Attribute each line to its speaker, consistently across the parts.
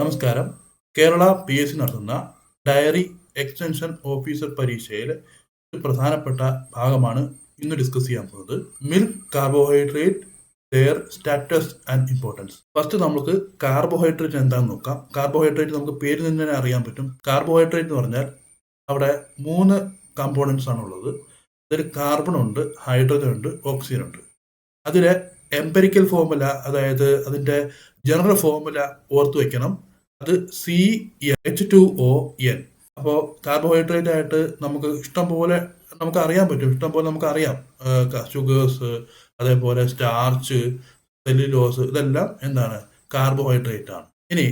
Speaker 1: നമസ്കാരം. കേരള PSC നടത്തുന്ന dairy extension officer പരീക്ഷയിൽ ഒരു പ്രധാനപ്പെട്ട ഭാഗമാണ് ഇന്ന് ഡിസ്കസ് ചെയ്യാൻ പോകുന്നത്. Milk carbohydrate, their status and importance. First നമുക്ക് കാർബോഹൈഡ്രേറ്റ് എന്താണെന്ന് നോക്കാം. കാർബോഹൈഡ്രേറ്റ് നമുക്ക് പേരിൽ നിന്ന് തന്നെ അറിയാൻ പറ്റും. കാർബോഹൈഡ്രേറ്റ് എന്ന് പറഞ്ഞാൽ അവിടെ 3 കമ്പോണൻസ് ആണുള്ളത്. അതിൽ കാർബൺ ഉണ്ട്, ഹൈഡ്രജൻ ഉണ്ട്, ഓക്സിജൻ ഉണ്ട്. അതിലെ എംപെരിക്കൽ ഫോർമുല, അതായത് അതിന്റെ ജനറൽ ഫോർമുല ഓർത്തു വെക്കണം. അത് CH2ON. അപ്പോൾ കാർബോഹൈഡ്രേറ്റ് ആയിട്ട് നമുക്ക് ഇഷ്ടം പോലെ നമുക്ക് അറിയാൻ പറ്റും. നമുക്ക് അറിയാം. ഷുഗേഴ്സ്, അതേപോലെ സ്റ്റാർച്ച്, സെല്ലുലോസ്, ഇതെല്ലാം എന്താണ്? കാർബോഹൈഡ്രേറ്റ് ആണ്. ഇനി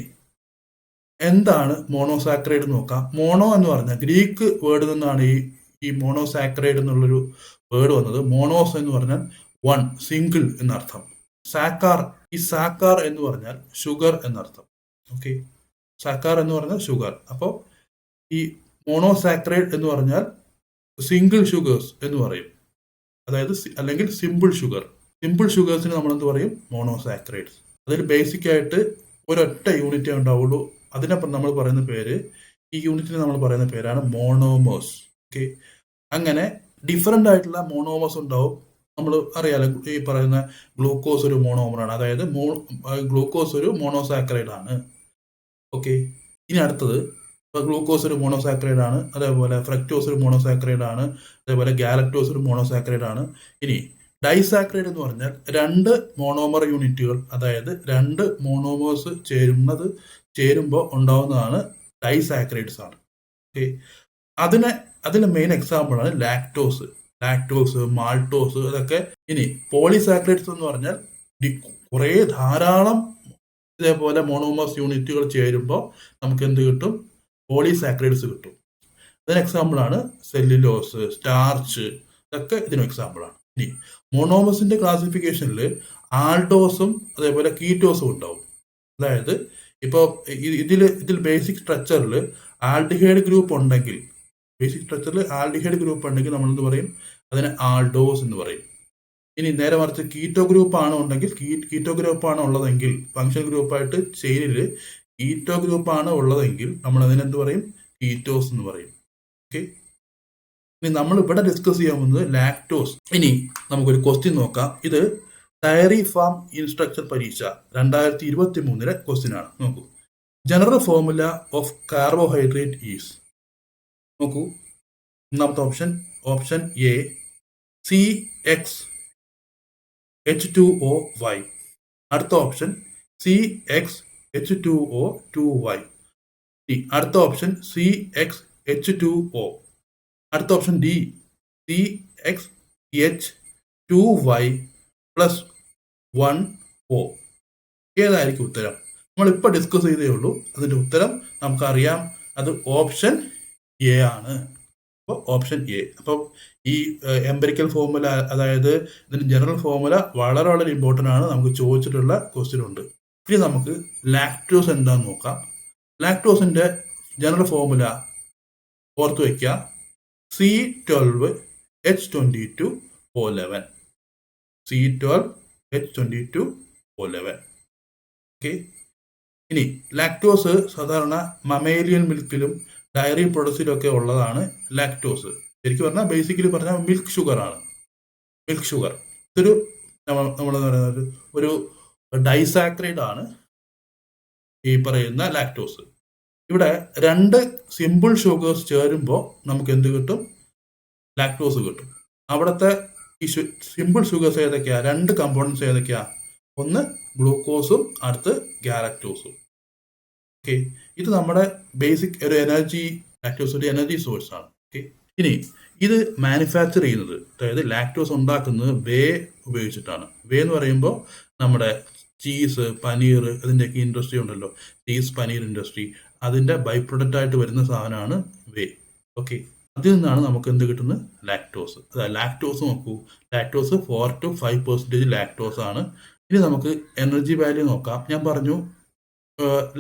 Speaker 1: എന്താണ് മോണോസാക്രൈഡ് നോക്കാം. മോണോ എന്ന് പറഞ്ഞാൽ ഗ്രീക്ക് വേർഡിൽ നിന്നാണ് ഈ മോണോസാക്രൈഡ് എന്നുള്ളൊരു വേർഡ് വന്നത്. മോണോസ് എന്ന് പറഞ്ഞാൽ വൺ, സിംഗിൾ എന്നർത്ഥം. സാക്കാർ, ഈ സാക്കാർ എന്ന് പറഞ്ഞാൽ ഷുഗർ എന്നർത്ഥം. ഓക്കെ, സാക്കാർ എന്ന് പറഞ്ഞാൽ ഷുഗർ. അപ്പോൾ ഈ മോണോസാക്രൈഡ് എന്ന് പറഞ്ഞാൽ സിംഗിൾ ഷുഗേഴ്സ് എന്ന് പറയും, അതായത് അല്ലെങ്കിൽ സിമ്പിൾ ഷുഗർ. സിമ്പിൾ ഷുഗേഴ്സിന് നമ്മൾ എന്ത് പറയും? മോണോസാക്രൈഡ്സ്. അതിൽ ബേസിക് ആയിട്ട് ഒരൊറ്റ യൂണിറ്റേ ഉണ്ടാവുള്ളൂ. അതിനപ്പം നമ്മൾ പറയുന്ന പേര്, ഈ യൂണിറ്റിന് നമ്മൾ പറയുന്ന പേരാണ് മോണോമേഴ്സ്. ഓക്കെ, അങ്ങനെ ഡിഫറെൻ്റ് ആയിട്ടുള്ള മോണോമേഴ്സ് ഉണ്ടാവും. നമ്മൾ അറിയാലോ, ഈ പറയുന്ന ഗ്ലൂക്കോസ് ഒരു മോണോമറാണ്, അതായത് ഗ്ലൂക്കോസ് ഒരു മോണോസാക്രൈഡ് ആണ്. ഓക്കെ, ഇനി അടുത്തത്, ഇപ്പോൾ ഗ്ലൂക്കോസ് ഒരു മോണോസാക്രൈഡ് ആണ്, അതേപോലെ ഫ്രക്ടോസ് ഒരു മോണോസാക്രൈഡ് ആണ്, അതേപോലെ ഗാലക്ടോസ് ഒരു മോണോസാക്രൈഡ് ആണ്. ഇനി ഡൈസാക്രൈഡ് എന്ന് പറഞ്ഞാൽ 2 മോണോമർ യൂണിറ്റുകൾ, അതായത് 2 മോണോമേഴ്സ് ചേരുമ്പോൾ ഉണ്ടാവുന്നതാണ് ഡൈസാക്രൈഡ്സ് ആണ്. ഓക്കെ, അതിന് മെയിൻ എക്സാമ്പിളാണ് ലാക്ടോസ്, മാൾട്ടോസ്, അതൊക്കെ. ഇനി പോളിസാക്രൈഡ്സ് എന്ന് പറഞ്ഞാൽ കുറേ ധാരാളം ഇതേപോലെ മോണോമേഴ്സ് യൂണിറ്റുകൾ ചേരുമ്പോൾ നമുക്ക് എന്ത് കിട്ടും? പോളിസാക്രൈഡ്സ് കിട്ടും. അതിന് എക്സാമ്പിളാണ് സെല്ലുലോസ്, സ്റ്റാർച്ച്, ഇതൊക്കെ ഇതിന് എക്സാമ്പിളാണ്. ഇനി മോണോമേഴ്സിന്റെ ക്ലാസിഫിക്കേഷനിൽ ആൾഡോസും അതേപോലെ കീറ്റോസും ഉണ്ടാവും. അതായത് ഇപ്പോൾ ഇതിൽ ബേസിക് സ്ട്രക്ചറിൽ ആൽഡിഹൈഡ് ഗ്രൂപ്പ് ഉണ്ടെങ്കിൽ, നമ്മൾ എന്ത് പറയും? അതിനെ ആൾഡോസ് എന്ന് പറയും. ഇനി നേരെ മറിച്ച് കീറ്റോ ഗ്രൂപ്പ് ആണ് ഉള്ളതെങ്കിൽ, ഫംഗ്ഷൻ ഗ്രൂപ്പായിട്ട് ചെയിനിൽ കീറ്റോ ഗ്രൂപ്പ് ആണ് ഉള്ളതെങ്കിൽ നമ്മൾ അതിനെന്ത് പറയും? കീറ്റോസ് എന്ന് പറയും. ഓക്കെ, ഇനി നമ്മൾ ഇവിടെ ഡിസ്കസ് ചെയ്യാൻ പോകുന്നത് ലാക്ടോസ്. ഇനി നമുക്കൊരു ക്വസ്റ്റ്യൻ നോക്കാം. ഇത് ഡയറി ഫാം ഇൻസ്ട്രക്ടർ പരീക്ഷ 2023 ക്വസ്റ്റ്യൻ ആണ്. നോക്കൂ, general formula of carbohydrate is. നോക്കൂ, ഒന്നാമത്തെ ഓപ്ഷൻ എ CxH2O(Y). അടുത്ത ഓപ്ഷൻ CxH2O(2Y). അടുത്ത ഓപ്ഷൻ CxH2O. അടുത്ത ഓപ്ഷൻ ഡി CxH2Y+1O. ഏതായിരിക്കും ഉത്തരം? നമ്മളിപ്പോൾ ഡിസ്കസ് ചെയ്തേ ഉള്ളൂ. അതിന്റെ ഉത്തരം നമുക്കറിയാം, അത് ഓപ്ഷൻ എ ആണ്. അപ്പോൾ ഓപ്ഷൻ എ. അപ്പം ഈ എംപെരിക്കൽ ഫോർമുല, അതായത് ഇതിന്റെ ജനറൽ ഫോർമുല വളരെ വളരെ ഇമ്പോർട്ടൻ്റ് ആണ്. നമുക്ക് ചോദിച്ചിട്ടുള്ള ക്വസ്റ്റ്യൻ ഉണ്ട്. ഇനി നമുക്ക് ലാക്ടോസ് എന്താന്ന് നോക്കാം. ലാക്ടോസിന്റെ ജനറൽ ഫോർമുല ഓർത്തു വയ്ക്കുക, C12H22O11. C12H22O11. ഓക്കെ, ഇനി ലാക്ടോസ് സാധാരണ മമേലിയൻ മിൽക്കിലും ഡയറി പ്രൊഡക്ട്സിലും ഒക്കെ ഉള്ളതാണ് ലാക്ടോസ്. ശരിക്കും പറഞ്ഞാൽ ബേസിക്കലി പറഞ്ഞാൽ മിൽക്ക് ഷുഗർ ആണ്. ഇതൊരു നമ്മൾ പറയുന്നത് ഒരു ഡൈസാക്രൈഡ് ആണ് ഈ പറയുന്ന ലാക്ടോസ്. ഇവിടെ 2 സിമ്പിൾ ഷുഗേഴ്സ് ചേരുമ്പോൾ നമുക്ക് എന്ത് കിട്ടും? ലാക്ടോസ് കിട്ടും. അവിടുത്തെ ഈ സിമ്പിൾ ഷുഗേഴ്സ് ഏതൊക്കെയാ? 2 കമ്പോണൻസ് ഏതൊക്കെയാ? ഒന്ന് ഗ്ലൂക്കോസും അടുത്ത് ഗാലക്ടോസും. ഓക്കെ, ഇത് നമ്മുടെ ബേസിക് ഒരു ലാക്ടോസ് ഒരു എനർജി സോഴ്സ് ആണ്. ഓക്കെ, ഇനി ഇത് മാനുഫാക്ചർ ചെയ്യുന്നത്, അതായത് ലാക്ടോസ് ഉണ്ടാക്കുന്നത് വേ ഉപയോഗിച്ചിട്ടാണ്. വേ എന്ന് പറയുമ്പോൾ നമ്മുടെ ചീസ്, പനീർ, അതിൻ്റെയൊക്കെ ഇൻഡസ്ട്രി ഉണ്ടല്ലോ, ചീസ് പനീർ ഇൻഡസ്ട്രി, അതിൻ്റെ ബൈ പ്രൊഡക്റ്റ് ആയിട്ട് വരുന്ന സാധനമാണ് വേ. ഓക്കെ, അതിൽ നിന്നാണ് നമുക്ക് എന്ത് കിട്ടുന്നത്? ലാക്ടോസ്. അതായത് ലാക്ടോസ് നോക്കൂ, ലാക്ടോസ് 4 to 5% ലാക്ടോസ് ആണ്. ഇനി നമുക്ക് എനർജി വാല്യൂ നോക്കാം. ഞാൻ പറഞ്ഞു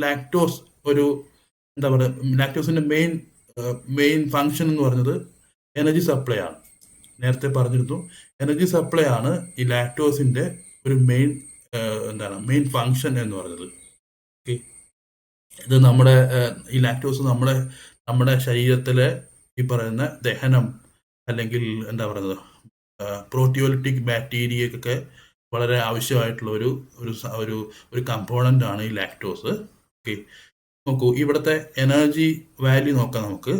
Speaker 1: ലാക്ടോസ് ഒരു എന്താ പറയുക, ലാക്ടോസിന്റെ മെയിൻ ഫങ്ഷൻ എന്ന് പറഞ്ഞത് എനർജി സപ്ലൈ ആണ്. നേരത്തെ പറഞ്ഞിരുന്നു, എനർജി സപ്ലൈ ആണ് ഈ ലാക്ടോസിന്റെ ഒരു മെയിൻ ഫങ്ഷൻ എന്ന് പറഞ്ഞത്. ഓക്കെ, ഇത് ഈ ലാക്ടോസ് നമ്മുടെ ശരീരത്തിലെ ഈ പറയുന്ന ദഹനം അല്ലെങ്കിൽ എന്താ പറയുന്നത് പ്രോട്ടിയോലിറ്റിക് ബാക്ടീരിയക്കൊക്കെ വളരെ ആവശ്യമായിട്ടുള്ള ഒരു ഒരു ഒരു ഒരു കമ്പോണൻ്റ് ആണ് ഈ ലാക്ടോസ്. ഓക്കെ, നോക്കൂ ഇവിടുത്തെ എനർജി വാല്യൂ നോക്കാം നമുക്ക്.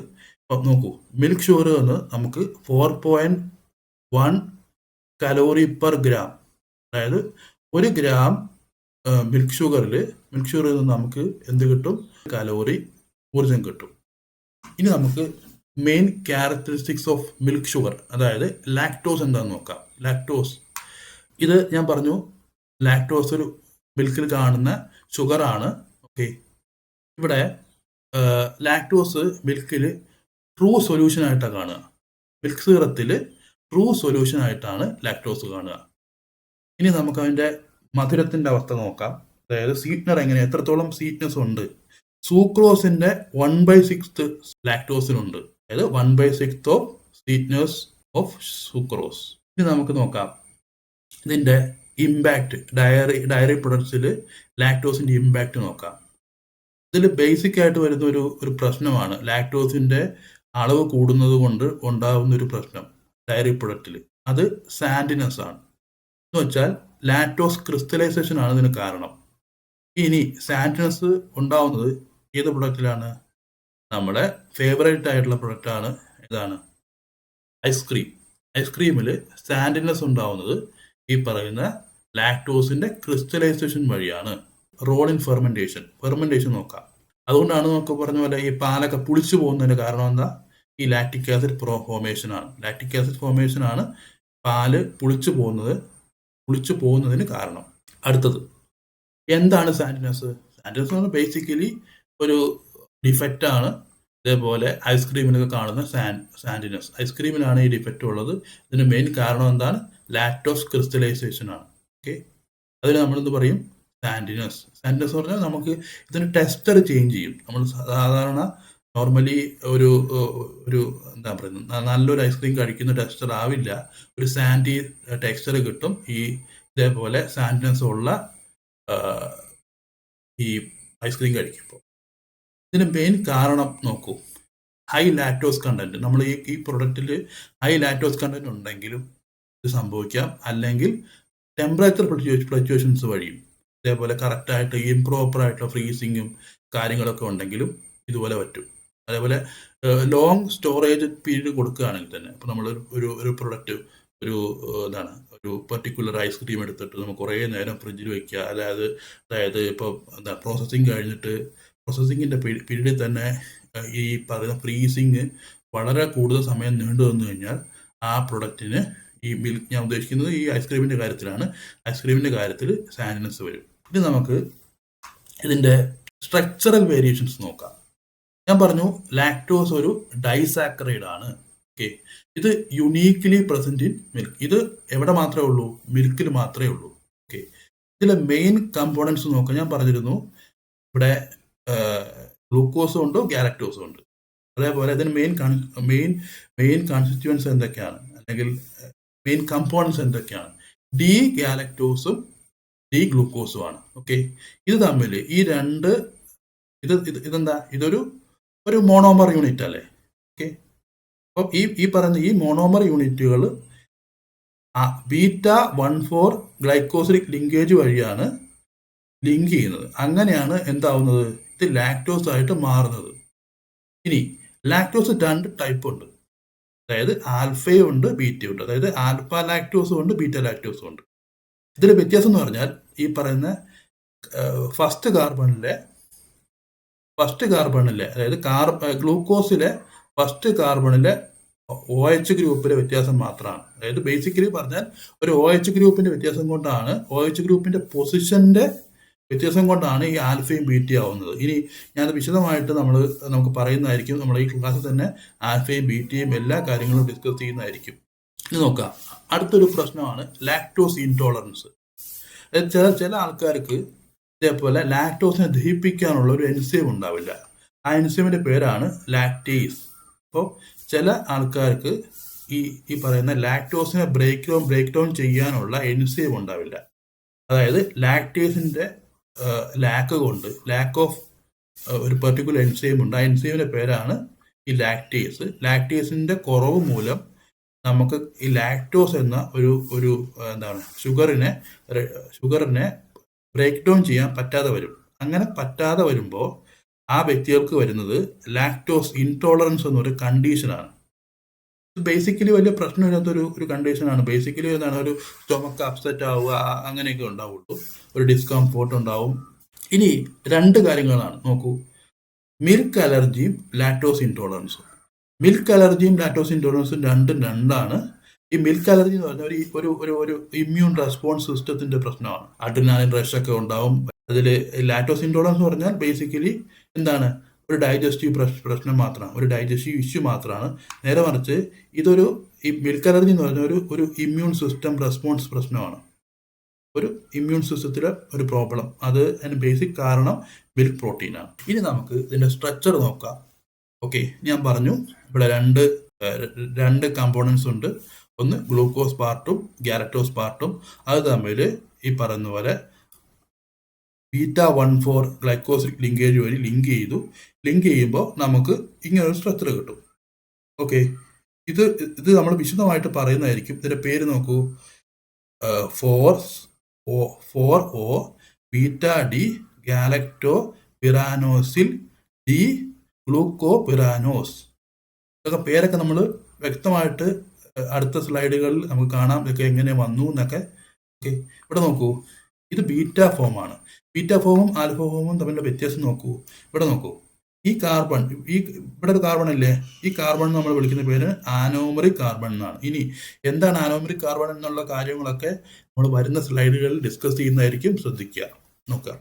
Speaker 1: നോക്കൂ, മിൽക്ക് ഷുഗർ എന്ന് നമുക്ക് 4.1 കലോറി പെർ ഗ്രാം, അതായത് 1 ഗ്രാം മിൽക്ക് ഷുഗറിൽ നിന്ന് നമുക്ക് എന്ത് കിട്ടും? കലോറി ഊർജം കിട്ടും. ഇനി നമുക്ക് main characteristics of milk sugar, അതായത് ലാക്ടോസ് എന്താണെന്ന് നോക്കാം. ലാക്ടോസ്, ഇത് ഞാൻ പറഞ്ഞു ലാക്ടോസ് ഒരു മിൽക്കിൽ കാണുന്ന ഷുഗറാണ്. ഓക്കെ, ഇവിടെ ലാക്ടോസ് മിൽക്കിൽ ട്രൂ സൊല്യൂഷൻ ആയിട്ടാണ് കാണുക. മിൽക്ക് സീറത്തിൽ ട്രൂ സൊല്യൂഷൻ ആയിട്ടാണ് ലാക്ടോസ് കാണുക. ഇനി നമുക്ക് അതിൻ്റെ മധുരത്തിൻ്റെ അവസ്ഥ നോക്കാം. അതായത് സ്വീറ്റ്നർ എത്രത്തോളം സ്വീറ്റ്നെസ് ഉണ്ട്. സൂക്രോസിന്റെ 1/6 ലാക്ടോസിനുണ്ട്, അതായത് 1/6 ഓഫ് സ്വീറ്റ്നസ് ഓഫ് സൂക്രോസ്. ഇനി നമുക്ക് നോക്കാം ഇതിന്റെ ഇമ്പാക്ട് ഡയറി പ്രൊഡക്ട്സിൽ ലാക്ടോസിന്റെ ഇമ്പാക്ട് നോക്കാം. ഇതിൽ ബേസിക് ആയിട്ട് വരുന്ന ഒരു പ്രശ്നമാണ് ലാക്ടോസിന്റെ അളവ് കൂടുന്നത് കൊണ്ട് ഉണ്ടാകുന്ന ഒരു പ്രശ്നം ഡയറി പ്രൊഡക്റ്റിൽ. അത് സാൻഡിനെസ് ആണ്. എന്ന് വെച്ചാൽ ലാക്ടോസ് ക്രിസ്റ്റലൈസേഷൻ ആണ് ഇതിന് കാരണം. ഇനി സാൻഡിനെസ് ഉണ്ടാവുന്നത് ഏത് പ്രൊഡക്റ്റിലാണ്? നമ്മുടെ ഫേവറേറ്റ് ആയിട്ടുള്ള പ്രൊഡക്റ്റാണ് ഏതാണ്? ഐസ്ക്രീം. ഐസ്ക്രീമിൽ സാൻഡിനെസ് ഉണ്ടാവുന്നത് ഈ പറയുന്ന ലാക്ടോസിന്റെ ക്രിസ്റ്റലൈസേഷൻ വഴിയാണ്. റോൾ ഇൻ ഫെർമെന്റേഷൻ നോക്കാം. അതുകൊണ്ടാണ് നമുക്ക് പറഞ്ഞ പോലെ ഈ പാലൊക്കെ പുളിച്ചു പോകുന്നതിന്റെ കാരണം എന്താ? ഈ ലാക്റ്റിക് ആസിഡ് ഫോർമേഷൻ ആണ്. ലാക്റ്റിക് ആസിഡ് ഫോർമേഷൻ ആണ് പാല് പുളിച്ചു പോകുന്നതിന് കാരണം. അടുത്തത് എന്താണ് സാൻഡിനെസ്? സാൻഡിനെസ് എന്ന് പറഞ്ഞാൽ ബേസിക്കലി ഒരു ഡിഫക്റ്റ് ആണ്. ഇതേപോലെ ഐസ്ക്രീമിലൊക്കെ കാണുന്ന സാൻഡിനെസ്, ഐസ്ക്രീമിലാണ് ഈ ഡിഫക്റ്റ് ഉള്ളത്. ഇതിന് മെയിൻ കാരണം എന്താണ്? ലാക്ടോസ് ക്രിസ്റ്റലൈസേഷൻ ആണ്. ഓക്കെ, അതിന് നമ്മളെന്ത് പറയും? സാൻഡിനെസ്. സാൻഡിനെസ് എന്ന് പറഞ്ഞാൽ നമുക്ക് ഇതിന് ടെക്സ്ചർ ചേഞ്ച് ചെയ്യും. നമ്മൾ സാധാരണ നോർമലി ഒരു എന്താ പറയുന്നത് നല്ലൊരു ഐസ്ക്രീം കഴിക്കുന്ന ടെക്സ്ചർ ആവില്ല, ഒരു സാൻഡി ടെക്സ്ചർ കിട്ടും ഈ ഇതേപോലെ സാൻഡിനെസ് ഉള്ള ഈ ഐസ്ക്രീം കഴിക്കുമ്പോൾ. ഇതിന് മെയിൻ കാരണം നോക്കൂ, ഹൈ ലാക്ടോസ് കണ്ടന്റ്. നമ്മൾ ഈ പ്രൊഡക്റ്റിൽ ഹൈ ലാക്ടോസ് കണ്ടന്റ് ഉണ്ടെങ്കിലും ഇത് സംഭവിക്കാം, അല്ലെങ്കിൽ ടെമ്പറേച്ചർ ഫ്ലക്ച്വേഷൻസ് വഴിയും ഇതേപോലെ കറക്റ്റായിട്ട് ഇംപ്രോപ്പർ ആയിട്ടുള്ള ഫ്രീസിങ്ങും കാര്യങ്ങളൊക്കെ ഉണ്ടെങ്കിലും ഇതുപോലെ പറ്റും. അതേപോലെ ലോങ് സ്റ്റോറേജ് പീരീഡ് കൊടുക്കുകയാണെങ്കിൽ തന്നെ, ഇപ്പോൾ നമ്മൾ ഒരു പ്രൊഡക്റ്റ് ഒരു പെർട്ടിക്കുലർ ഐസ്ക്രീം എടുത്തിട്ട് നമുക്ക് കുറേ നേരം ഫ്രിഡ്ജിൽ വെക്കുക, അതായത് ഇപ്പോൾ പ്രോസസ്സിങ്ങിൻ്റെ പീരീഡിൽ തന്നെ ഈ പറയുന്ന ഫ്രീസിങ് വളരെ കൂടുതൽ സമയം നീണ്ടു വന്നു കഴിഞ്ഞാൽ ആ പ്രൊഡക്റ്റിന് ഈ മിൽക്ക്, ഞാൻ ഉദ്ദേശിക്കുന്നത് ഈ ഐസ്ക്രീമിൻ്റെ കാര്യത്തിലാണ്, ഐസ്ക്രീമിൻ്റെ കാര്യത്തിൽ സാൻഡിനെസ് വരും. ഇനി നമുക്ക് ഇതിൻ്റെ സ്ട്രക്ചറൽ വേരിയേഷൻസ് നോക്കാം. ഞാൻ പറഞ്ഞു ലാക്ടോസ് ഒരു ഡൈസാക്കറൈഡ് ആണ്. ഓക്കെ, ഇത് യുണീക്ലി പ്രസന്റ് ഇൻ മിൽക്ക്. ഇത് എവിടെ മാത്രമേ ഉള്ളൂ? മിൽക്കിൽ മാത്രമേ ഉള്ളൂ. ഓക്കെ, ഇതിലെ മെയിൻ കമ്പോണൻസ് നോക്കാം. ഞാൻ പറഞ്ഞിരുന്നു ഇവിടെ ഗ്ലൂക്കോസും ഉണ്ട്, ഗാലക്ടോസും ഉണ്ട്. അതേപോലെ ഇതിന് മെയിൻ കോൺസ്റ്റിറ്റ്യുവൻസ് എന്തൊക്കെയാണ്, അല്ലെങ്കിൽ മെയിൻ കമ്പോണൻസ് എന്തൊക്കെയാണ്? ഡി ഗാലക്ടോസും ഡി ഗ്ലൂക്കോസും ആണ്. ഓക്കെ, ഇത് തമ്മിൽ ഈ രണ്ട് ഇതെന്താ? ഇതൊരു മോണോമർ യൂണിറ്റ് അല്ലേ? ഓക്കെ, അപ്പം ഈ പറയുന്ന ഈ മോണോമർ യൂണിറ്റുകൾ β14 ഗ്ലൈക്കോസിലിക് ലിങ്കേജ് വഴിയാണ് ലിങ്ക് ചെയ്യുന്നത്. അങ്ങനെയാണ് എന്താവുന്നത്? ഇത് ലാക്ടോസ് ആയിട്ട് മാറുന്നത്. ഇനി ലാക്ടോസ് 2 ടൈപ്പ് ഉണ്ട്, അതായത് ആൽഫയും ഉണ്ട്, ബീറ്റയും ഉണ്ട്. അതായത് ആൽഫ ലാക്ടോസും ഉണ്ട്, ബീറ്റ ലാക്ടോസും ഉണ്ട്. ഇതിൽ വ്യത്യാസം എന്ന് പറഞ്ഞാൽ ഈ പറയുന്ന ഫസ്റ്റ് കാർബണിലെ അതായത് ഗ്ലൂക്കോസിലെ ഫസ്റ്റ് കാർബണിലെ OH ഗ്രൂപ്പിലെ വ്യത്യാസം മാത്രമാണ്. അതായത് ബേസിക്കലി പറഞ്ഞാൽ ഒരു OH ഗ്രൂപ്പിന്റെ വ്യത്യാസം കൊണ്ടാണ്, OH ഗ്രൂപ്പിന്റെ പൊസിഷന്റെ വ്യത്യാസം കൊണ്ടാണ് ഈ ആൽഫയും ബീറ്റയും ആവുന്നത്. ഇനി ഞാനത് വിശദമായിട്ട് നമുക്ക് പറയുന്നതായിരിക്കും. നമ്മൾ ഈ ക്ലാസ്സിൽ തന്നെ ആൽഫയും ബീറ്റയും എല്ലാ കാര്യങ്ങളും ഡിസ്കസ് ചെയ്യുന്നതായിരിക്കും. ഇനി നോക്കാം, അടുത്തൊരു പ്രശ്നമാണ് ലാക്ടോസ് ഇൻടോളറൻസ്. അതായത് ചില ആൾക്കാർക്ക് ഇതേപോലെ ലാക്ടോസിനെ ദഹിപ്പിക്കാനുള്ള ഒരു എൻസൈം ഉണ്ടാവില്ല. ആ എൻസൈമിന്റെ പേരാണ് ലാക്ടേസ്. അപ്പോൾ ചില ആൾക്കാർക്ക് ഈ പറയുന്ന ലാക്ടോസിനെ ബ്രേക്ക് ഡൗൺ ചെയ്യാനുള്ള എൻസൈം ഉണ്ടാവില്ല. അതായത് ലാക്ടേസിന്റെ ലാക്ക് ഓഫ് ഒരു പെർട്ടിക്കുലർ എൻസൈം ഉണ്ട്. ആ എൻസൈമിന്റെ പേരാണ് ഈ ലാക്ടേസ്. ലാക്ടേസിന്റെ കുറവ് മൂലം നമുക്ക് ഈ ലാക്ടോസ് എന്ന ഒരു ഒരു എന്താണ് ഷുഗറിനെ ബ്രേക്ക് ഡൗൺ ചെയ്യാൻ പറ്റാതെ വരും. അങ്ങനെ പറ്റാതെ വരുമ്പോൾ ആ വ്യക്തികൾക്ക് വരുന്നത് ലാക്ടോസ് ഇൻടോളറൻസ് എന്നൊരു കണ്ടീഷനാണ്. ബേസിക്കലി വലിയ പ്രശ്നമില്ലാത്തൊരു ഒരു കണ്ടീഷനാണ്. ബേസിക്കലി എന്താണ്, ഒരു സ്റ്റൊമക്ക് അപ്സെറ്റ് ആവുക, അങ്ങനെയൊക്കെ ഉണ്ടാവുള്ളൂ. ഒരു ഡിസ്കംഫോർട്ട് ഉണ്ടാവും. ഇനി 2 കാര്യങ്ങളാണ് നോക്കൂ, മിൽക്ക് അലർജിയും ലാക്ടോസ് ഇൻടോളറൻസും. മിൽക്ക് അലർജിയും ലാക്ടോസ് ഇൻടോളറൻസും രണ്ടാണ്. ഈ മിൽക്ക് അലർജി എന്ന് പറഞ്ഞാൽ ഒരു ഒരു ഒരു ഇമ്മ്യൂൺ റെസ്പോൺസ് സിസ്റ്റത്തിന്റെ പ്രശ്നമാണ്. അഡ്രിനാലിൻ റഷ് ഒക്കെ ഉണ്ടാവും. അതിൽ ലാക്ടോസ് ഇൻടോളറൻസ് എന്ന് പറഞ്ഞാൽ ബേസിക്കലി എന്താണ്, ഒരു ഡൈജസ്റ്റീവ് പ്രശ്നം മാത്രമാണ്, ഒരു ഡൈജസ്റ്റീവ് ഇഷ്യൂ മാത്രമാണ്. നേരെ മറിച്ച് ഈ മിൽക്ക് അലർജി എന്ന് പറഞ്ഞാൽ ഒരു ഇമ്മ്യൂൺ സിസ്റ്റം റെസ്പോൺസ് പ്രശ്നമാണ്, ഒരു ഇമ്മ്യൂൺ സിസ്റ്റത്തിലെ ഒരു പ്രോബ്ലം. അതിന് ബേസിക് കാരണം മിൽക്ക് പ്രോട്ടീനാണ്. ഇനി നമുക്ക് ഇതിന്റെ സ്ട്രക്ചർ നോക്കാം. ഓക്കെ, ഞാൻ പറഞ്ഞു ഇവിടെ രണ്ട് കമ്പോണൻസ് ഉണ്ട്. ഒന്ന് ഗ്ലൂക്കോസ് പാർട്ടും ഗാലക്ടോസ് പാർട്ടും. അത് തമ്മിൽ ഈ പറയുന്ന പോലെ β14 ഗ്ലൈക്കോസിക് ലിങ്കേജ് വഴി ലിങ്ക് ചെയ്യുമ്പോൾ നമുക്ക് ഇങ്ങനെ ഒരു സ്ട്രക്ചർ കിട്ടും. ഓക്കെ, ഇത് നമ്മൾ വിശദമായിട്ട് പറയുന്നതായിരിക്കും. ഇതിന്റെ പേര് നോക്കൂ, 4O βD ഗാലക്ടോ പിറാനോസിൽ ഡി ഗ്ലൂക്കോപിറാനോസ്. ഇതൊക്കെ പേരൊക്കെ നമ്മൾ വ്യക്തമായിട്ട് അടുത്ത സ്ലൈഡുകളിൽ നമുക്ക് കാണാം, ഇതൊക്കെ എങ്ങനെ വന്നു എന്നൊക്കെ. ഓക്കെ, ഇവിടെ നോക്കൂ, ഇത് ബീറ്റ ഫോമാണ്. ബീറ്റ ഫോമും ആൽഫ ഫോമും തമ്മിലുള്ള വ്യത്യാസം നോക്കൂ. ഇവിടെ നോക്കൂ, ഈ കാർബൺ, ഇവിടെ ഒരു കാർബൺ അല്ലേ, ഈ കാർബൺ നമ്മൾ വിളിക്കുന്ന പേര് ആനോമറിക് കാർബൺ എന്നാണ്. ഇനി എന്താണ് ആനോമറിക് കാർബൺ എന്നുള്ള കാര്യങ്ങളൊക്കെ നമ്മൾ വരുന്ന സ്ലൈഡുകളിൽ ഡിസ്കസ് ചെയ്യുന്നതായിരിക്കും. ശ്രദ്ധിക്കുക, നോക്കുക.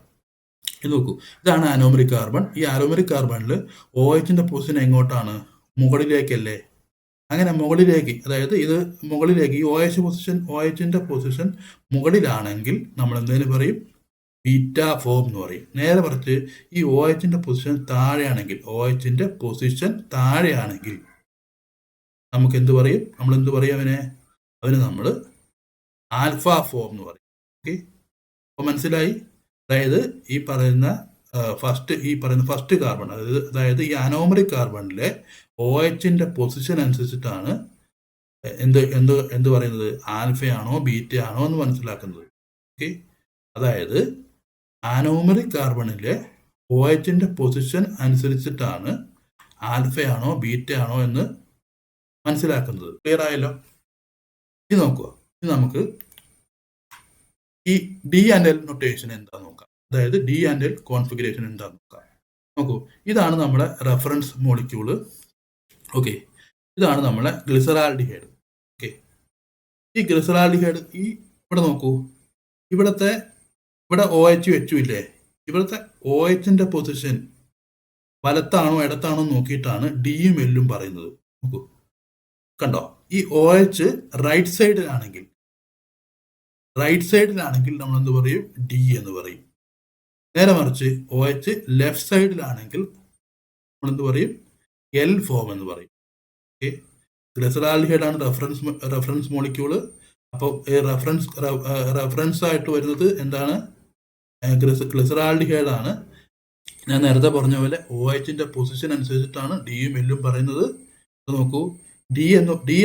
Speaker 1: ഇത് നോക്കൂ, ഇതാണ് ആനോമറിക് കാർബൺ. ഈ ആനോമറിക് കാർബണിൽ OHന്റെ പൊസിഷൻ എങ്ങോട്ടാണ്? മുകളിലേക്കല്ലേ? അങ്ങനെ മുകളിലേക്ക്, അതായത് ഇത് മുകളിലേക്ക്, ഈ OHന്റെ പൊസിഷൻ മുകളിലാണെങ്കിൽ നമ്മൾ എന്തിനു പറയും? ബീറ്റ ഫോം എന്ന് പറയും. നേരെ മറിച്ച് ഈ OHന്റെ പൊസിഷൻ താഴെയാണെങ്കിൽ നമുക്ക് എന്ത് പറയും? നമ്മൾ എന്ത് പറയും അവന് നമ്മൾ ആൽഫ ഫോം എന്ന് പറയും. ഓക്കെ, അപ്പോൾ മനസ്സിലായി? അതായത് ഈ പറയുന്ന ഫസ്റ്റ് കാർബൺ, അതായത് ഈ അനോമറിക് കാർബണിലെ OHന്റെ പൊസിഷൻ അനുസരിച്ചിട്ടാണ് എന്ത് പറയുന്നത്, ആൽഫയാണോ ബീറ്റയാണോ എന്ന് മനസ്സിലാക്കുന്നത്. ഓക്കെ, അതായത് അനോമറിക് കാർബണിലെ OHന്റെ പൊസിഷൻ അനുസരിച്ചിട്ടാണ് ആൽഫയാണോ ബീറ്റയാണോ എന്ന് മനസ്സിലാക്കുന്നത്. ക്ലിയർ ആയല്ലോ? ഇത് നോക്കുക, ഇത് നമുക്ക് ഈ ഡി ആൻഡ് എൽ നൊട്ടേഷൻ എന്താ നോക്കാം. അതായത് ഡി ആൻഡ് എൽ കോൺഫിഗറേഷൻ എന്താ നോക്കാം. നോക്കൂ, ഇതാണ് നമ്മുടെ റെഫറൻസ് മോളിക്യൂള്. ഓക്കെ, ഇതാണ് നമ്മളെ ഗ്ലിസറാൽഡിഹൈഡ്. ഓക്കെ, ഈ ഗ്ലിസറാൽഡിഹൈഡ് ഇവിടെ നോക്കൂ, ഇവിടെ OH വെച്ചു ഇല്ലേ? ഇവിടുത്തെ OHന്റെ പൊസിഷൻ വലത്താണോ ഇടത്താണോ നോക്കിയിട്ടാണ് ഡിയും എല്ലും പറയുന്നത്. നോക്കൂ, കണ്ടോ? ഈ OH റൈറ്റ് സൈഡിലാണെങ്കിൽ നമ്മൾ എന്ത് പറയും? ഡി എന്ന് പറയും. നേരെ മറിച്ച് OH ലെഫ്റ്റ് സൈഡിലാണെങ്കിൽ നമ്മൾ എന്ത് പറയും? എൽ ഫോം എന്ന് പറയും. ഓക്കെ, ഗ്ലിസറാൽഡിഹൈഡ് ആണ് റെഫറൻസ് മോളിക്യൂള്. അപ്പോൾ റെഫറൻസ് ആയിട്ട് വരുന്നത് എന്താണ്? ഗ്ലിസറാൽഡിഹൈഡ് ആണ്. ഞാൻ നേരത്തെ പറഞ്ഞ പോലെ OHന്റെ പൊസിഷൻ അനുസരിച്ചിട്ടാണ് ഡിയും എല്ലും പറയുന്നത്. നോക്കൂ, ഡി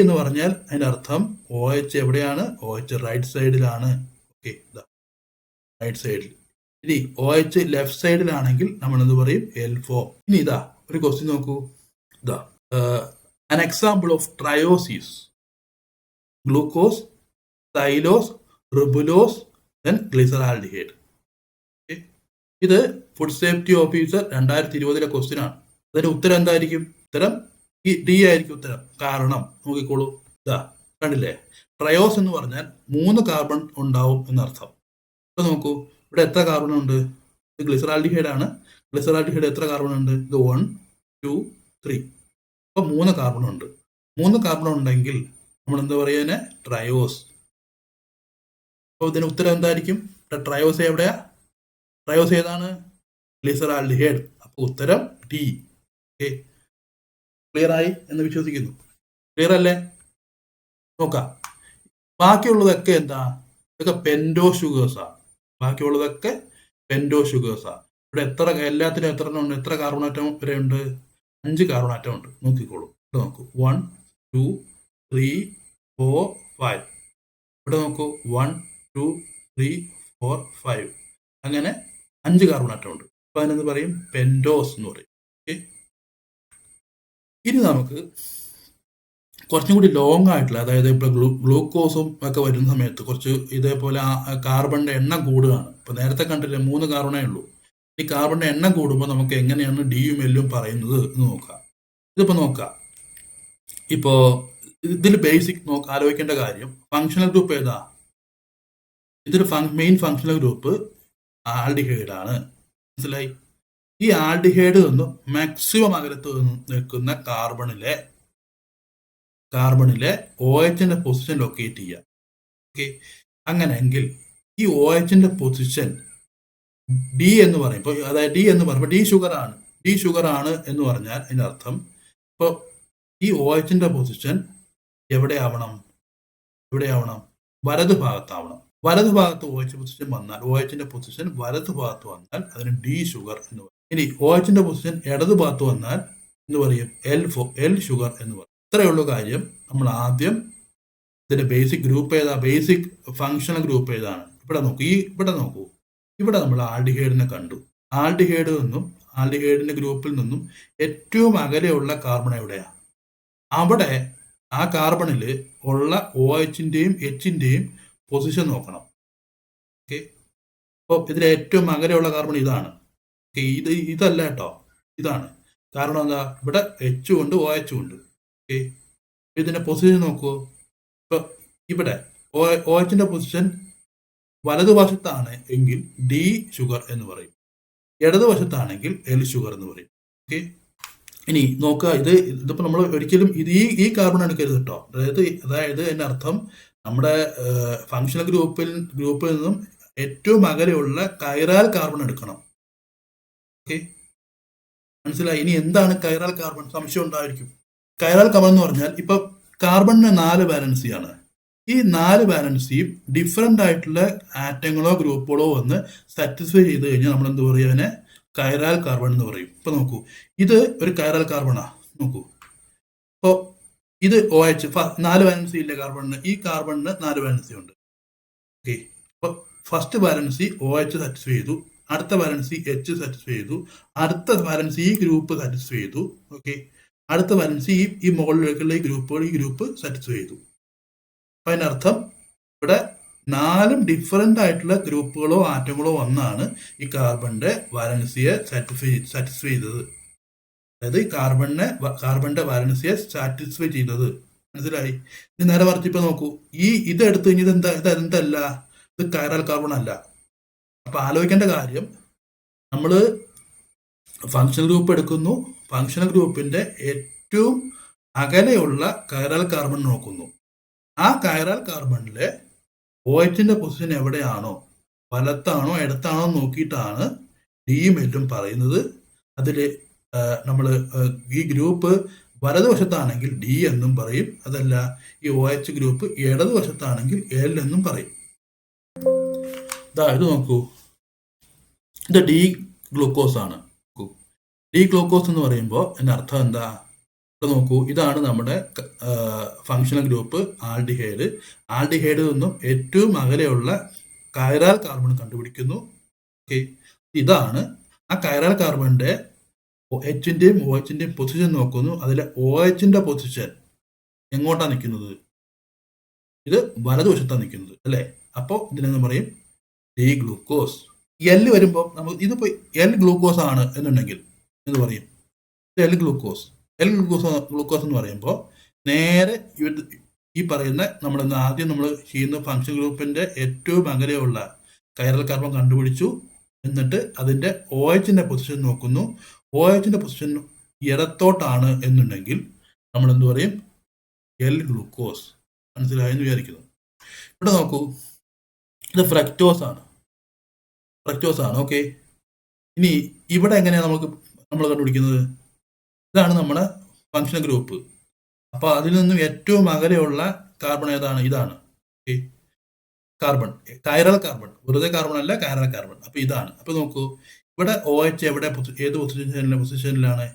Speaker 1: എന്ന് പറഞ്ഞാൽ അതിന്റെ അർത്ഥം OH എവിടെയാണ്? OH റൈറ്റ് സൈഡിലാണ്. ഓക്കെ, റൈറ്റ് സൈഡിൽ. ഇനി OH ലെഫ്റ്റ് സൈഡിലാണെങ്കിൽ നമ്മൾ എന്ത് പറയും? L form. ഇനി ഒരു ക്വസ്റ്റ്യൻ നോക്കൂ. an example of trioses: glucose, xylose, ribulose, then glyceraldehyde. ഇത് ഫുഡ് സേഫ്റ്റി ഓഫീസർ 2020 ക്വസ്റ്റ്യൻ ആണ്. അതിന്റെ ഉത്തരം എന്തായിരിക്കും? ഉത്തരം ഈ ഡി ആയിരിക്കും ഉത്തരം. കാരണം നോക്കിക്കോളൂ, കണ്ടില്ലേ? ട്രയോസ് എന്ന് പറഞ്ഞാൽ 3 കാർബൺ ഉണ്ടാവും എന്നർത്ഥം. ഇപ്പൊ നോക്കൂ, ഇവിടെ എത്ര കാർബൺ ഉണ്ട്? ഇത് ഗ്ലിസറാൽഡിഹൈഡ് ആണ്. ഗ്ലിസറാൽഡിഹൈഡ് എത്ര കാർബൺ ഉണ്ട്? ഇത് 1, 2, 3. അപ്പൊ 3 കാർബൺ ഉണ്ട്. 3 കാർബൺ ഉണ്ടെങ്കിൽ നമ്മൾ എന്താ പറയുക? ട്രയോസ്. അപ്പൊ ഇതിന് ഉത്തരം എന്തായിരിക്കും? ട്രയോസ് എവിടെയാ? ട്രയോസ് ഏതാണ്? ഗ്ലിസറാൽഡിഹൈഡ്. അപ്പൊ ഉത്തരം ഡി. ഓക്കെ, ക്ലിയർ ആയി എന്ന് വിശ്വസിക്കുന്നു. ക്ലിയർ അല്ലേ? നോക്കാം, ബാക്കിയുള്ളതൊക്കെ എന്താ? ഇതൊക്കെ പെൻഡോ ഷുഗേഴ്സാണ്. ഇവിടെ എല്ലാത്തിനും എത്ര എണ്ണം ഉണ്ട്? എത്ര കാർബൺ ആറ്റം വരെ ഉണ്ട്? 5 കാർബൺ ആറ്റം ഉണ്ട്. നോക്കിക്കോളൂ. ഇവിടെ നോക്കൂ. 1, 2, 3, 4, 5. ഇവിടെ നോക്കൂ. 1, 2, 3, 4, 5. അങ്ങനെ 5 കാർബൺ ആറ്റം ഉണ്ട്. അപ്പൊ അതിനെന്ത് പറയും? പെൻറ്റോസ് എന്ന് പറയും. ഓക്കെ. ഇനി നമുക്ക് കുറച്ചും കൂടി ലോങ് ആയിട്ടുള്ള, അതായത് ഇപ്പൊ ഗ്ലൂക്കോസും ഒക്കെ വരുന്ന സമയത്ത് കുറച്ച് ഇതേപോലെ കാർബണിന്റെ എണ്ണം കൂടുകയാണ്. ഇപ്പൊ നേരത്തെ കണ്ടില്ലേ 3 കാർബണേ ഉള്ളൂ. ഈ കാർബണിന്റെ എണ്ണം കൂടുമ്പോൾ നമുക്ക് എങ്ങനെയാണ് ഡിയും എല്ലും പറയുന്നത് എന്ന് നോക്കാം. ഇതിപ്പോ നോക്കാം. ഇപ്പോ ഇതിൽ ബേസിക് ആലോചിക്കേണ്ട കാര്യം, ഫങ്ഷണൽ ഗ്രൂപ്പ് ഏതാ? ഇതൊരു മെയിൻ ഫങ്ഷണൽ ഗ്രൂപ്പ് ആൽഡിഹൈഡ് ആണ്. മനസ്സിലായി? ഈ ആൽഡിഹൈഡ് നിന്നും മാക്സിമം അകലത്ത് നിൽക്കുന്ന കാർബണിലെ OHന്റെ പൊസിഷൻ ലൊക്കേറ്റ് ചെയ്യുക. ഓക്കെ. അങ്ങനെയെങ്കിൽ ഈ OHന്റെ പൊസിഷൻ ഡി എന്ന് പറയുമ്പോൾ, അതായത് ഡി എന്ന് പറയുമ്പോൾ ഡി ഷുഗർ ആണ് എന്ന് പറഞ്ഞാൽ അതിന്റെ അർത്ഥം ഇപ്പൊ ഈ OHന്റെ പൊസിഷൻ എവിടെയാവണം? വലതു ഭാഗത്താവണം. വലതു ഭാഗത്ത് OH പൊസിഷൻ വന്നാൽ, OHന്റെ പൊസിഷൻ വലതു ഭാഗത്ത് വന്നാൽ അതിന് ഡി ഷുഗർ എന്ന് പറയും. ഇനി OHന്റെ പൊസിഷൻ ഇടതു ഭാഗത്ത് വന്നാൽ എന്ന് പറയും എൽ ഷുഗർ എന്ന് പറയും. ഇത്രയുള്ള കാര്യം. നമ്മൾ ആദ്യം ഇതിന്റെ ബേസിക് ഗ്രൂപ്പ് ഏതാ? ബേസിക് ഫങ്ഷണൽ ഗ്രൂപ്പ് ഏതാണ്? ഇവിടെ നോക്കൂ. ഇവിടെ നമ്മൾ ആൽഡിഹൈഡിനെ കണ്ടു. ആൽഡിഹൈഡിന്റെ ഗ്രൂപ്പിൽ നിന്നും ഏറ്റവും അകലെയുള്ള കാർബൺ എവിടെയാ? അവിടെ ആ കാർബണിൽ ഉള്ള OHന്റെയും Hന്റെയും പൊസിഷൻ നോക്കണം. ഓക്കെ. അപ്പോൾ ഇതിലെ ഏറ്റവും അകലെയുള്ള കാർബൺ ഇതാണ്. ഓക്കെ. ഇതല്ല കേട്ടോ, ഇതാണ്. കാരണം എന്താ? ഇവിടെ H ഉണ്ട്, OH ഉണ്ട്. ഓക്കെ. ഇതിന്റെ പൊസിഷൻ നോക്കൂ. ഇപ്പൊ ഇവിടെ OHന്റെ പൊസിഷൻ വലതുവശത്താണ് എങ്കിൽ ഡി ഷുഗർ എന്ന് പറയും. ഇടതുവശത്താണെങ്കിൽ എൽ ഷുഗർ എന്ന് പറയും. ഓക്കെ. ഇനി നോക്കുക. ഇതിപ്പോ നമ്മൾ ഒരിക്കലും ഈ കാർബൺ എടുക്കരുത് കേട്ടോ. അതായത് അതിന്റെ അർത്ഥം നമ്മുടെ ഫങ്ഷണൽ ഗ്രൂപ്പിൽ നിന്നും ഏറ്റവും അകലെയുള്ള കൈറാൽ കാർബൺ എടുക്കണം. ഓക്കെ. മനസ്സിലായി? ഇനി എന്താണ് കൈറാൽ കാർബൺ? സംശയം ഉണ്ടായിരിക്കും. കൈറാൽ കാർബൺ എന്ന് പറഞ്ഞാൽ ഇപ്പൊ കാർബണിന് 4 വാലൻസിയാണ്. ഈ 4 വാലൻസിയും ഡിഫറെന്റ് ആയിട്ടുള്ള ആറ്റങ്ങളോ ഗ്രൂപ്പുകളോ വന്ന് സാറ്റിസ്ഫൈ ചെയ്ത് കഴിഞ്ഞാൽ നമ്മൾ എന്ത് പറയും? അതിനെ കൈറാൽ കാർബൺ എന്ന് പറയും. ഇപ്പൊ നോക്കൂ. ഇത് ഒരു കൈറാൽ കാർബണാ. നോക്കൂ. ഇപ്പോ ഇത് OH 4 വാലൻസി ഇല്ലേ കാർബണിന്? ഈ കാർബണിന് 4 വാലൻസി ഉണ്ട്. ഓക്കെ. അപ്പൊ ഫസ്റ്റ് വാലൻസി OH സാറ്റിസ്ഫൈ ചെയ്തു, അടുത്ത വാലൻസി H സാറ്റിസ്ഫൈ ചെയ്തു, അടുത്ത വാലൻസി ഈ ഗ്രൂപ്പ് സാറ്റിസ്ഫൈ ചെയ്തു. ഓക്കെ. അടുത്ത വാലൻസി ഈ മുകളിലേക്കുള്ള ഈ ഗ്രൂപ്പ് സാറ്റിസ്ഫൈ ചെയ്തു. അപ്പൊ അതിനർത്ഥം ഇവിടെ 4 ഡിഫറെന്റ് ആയിട്ടുള്ള ഗ്രൂപ്പുകളോ ആറ്റങ്ങളോ വന്നാണ് ഈ കാർബണിന്റെ വാലൻസിയെ സാറ്റിസ്ഫൈ ചെയ്തത്. അതായത് കാർബണിന്റെ വാലൻസിയെ സാറ്റിസ്ഫൈ ചെയ്തത്. മനസ്സിലായി? ഇനി നേരെ മറിച്ച് ഇപ്പൊ നോക്കൂ. ഇത് എടുത്തു കഴിഞ്ഞാൽ ഇതെന്തല്ല? ഇത് കൈറാൽ കാർബൺ അല്ല. അപ്പൊ ആലോചിക്കേണ്ട കാര്യം, നമ്മള് ഫങ്ഷണൽ ഗ്രൂപ്പ് എടുക്കുന്നു. ഫങ്ഷണൽ ഗ്രൂപ്പിന്റെ ഏറ്റവും അകലെയുള്ള കൈറാൽ കാർബൺ നോക്കുന്നു. ആ കൈറാൽ കാർബണിലെ OHന്റെ പൊസിഷൻ എവിടെയാണോ, വലത്താണോ ഇടത്താണോ നോക്കിയിട്ടാണ് ഡിയും എല്ലും പറയുന്നത്. അതില് നമ്മൾ ഈ ഗ്രൂപ്പ് വലതുവശത്താണെങ്കിൽ ഡി എന്നും പറയും. അതല്ല, ഈ OH ഗ്രൂപ്പ് ഇടതുവശത്താണെങ്കിൽ എൽ എന്നും പറയും. ഇത് നോക്കൂ. ഇത് ഡി ഗ്ലൂക്കോസ് ആണ്. ഡി ഗ്ലൂക്കോസ് എന്ന് പറയുമ്പോൾ അതിന്റെ അർത്ഥം എന്താ? നോക്കൂ. ഇതാണ് നമ്മുടെ ഫങ്ഷണൽ ഗ്രൂപ്പ് ആൽഡിഹൈഡ് നിന്നും ഏറ്റവും അകലെയുള്ള കൈറാൽ കാർബൺ കണ്ടുപിടിക്കുന്നു. ഓക്കെ. ഇതാണ് ആ കൈറാൽ കാർബണിന്റെ Hന്റെയും OHന്റെയും പൊസിഷൻ നോക്കുന്നു. അതിലെ OHന്റെ പൊസിഷൻ എങ്ങോട്ടാ നിൽക്കുന്നത്? ഇത് വലതുവശത്താണ് നിൽക്കുന്നത്, അല്ലെ? അപ്പോ ഇതിനെന്ന് പറയും ഡി ഗ്ലൂക്കോസ്. എൽ വരുമ്പോൾ നമുക്ക് ഇതിപ്പോ എൽ ഗ്ലൂക്കോസ് ആണ് എന്നുണ്ടെങ്കിൽ എന്ന് പറയും എൽ ഗ്ലൂക്കോസ് എന്ന് പറയുമ്പോൾ നേരെ ഈ പറയുന്ന ആദ്യം നമ്മൾ ചെയ്യുന്ന ഫങ്ഷൻ ഗ്രൂപ്പിന്റെ ഏറ്റവും അകലെയുള്ള കൈറൽ കാർബൺ കണ്ടുപിടിച്ചു. എന്നിട്ട് അതിന്റെ OHന്റെ പൊസിഷൻ നോക്കുന്നു. OHന്റെ പൊസിഷൻ ഇടത്തോട്ടാണ് എന്നുണ്ടെങ്കിൽ നമ്മൾ എന്ത് പറയും? L glucose. മനസ്സിലായെന്ന് വിചാരിക്കുന്നു. ഇവിടെ നോക്കൂ. ഇത് ഫ്രക്ടോസ് ആണ്. ഓക്കെ. ഇനി ഇവിടെ എങ്ങനെയാണ് നമ്മൾ കണ്ടുപിടിക്കുന്നത്? ഇതാണ് നമ്മുടെ ഫങ്ഷണൽ ഗ്രൂപ്പ്. അപ്പൊ അതിൽ നിന്നും ഏറ്റവും അകലെയുള്ള കാർബൺ ഏതാണ്? ഇതാണ്. Carbon, chiral carbon. വെറുതെ കാർബൺ അല്ല, കൈറൽ കാർബൺ. അപ്പൊ ഇതാണ്. അപ്പൊ നോക്കൂ. ഇവിടെ OH എവിടെ ഏത് പൊസിഷനിലാണ്?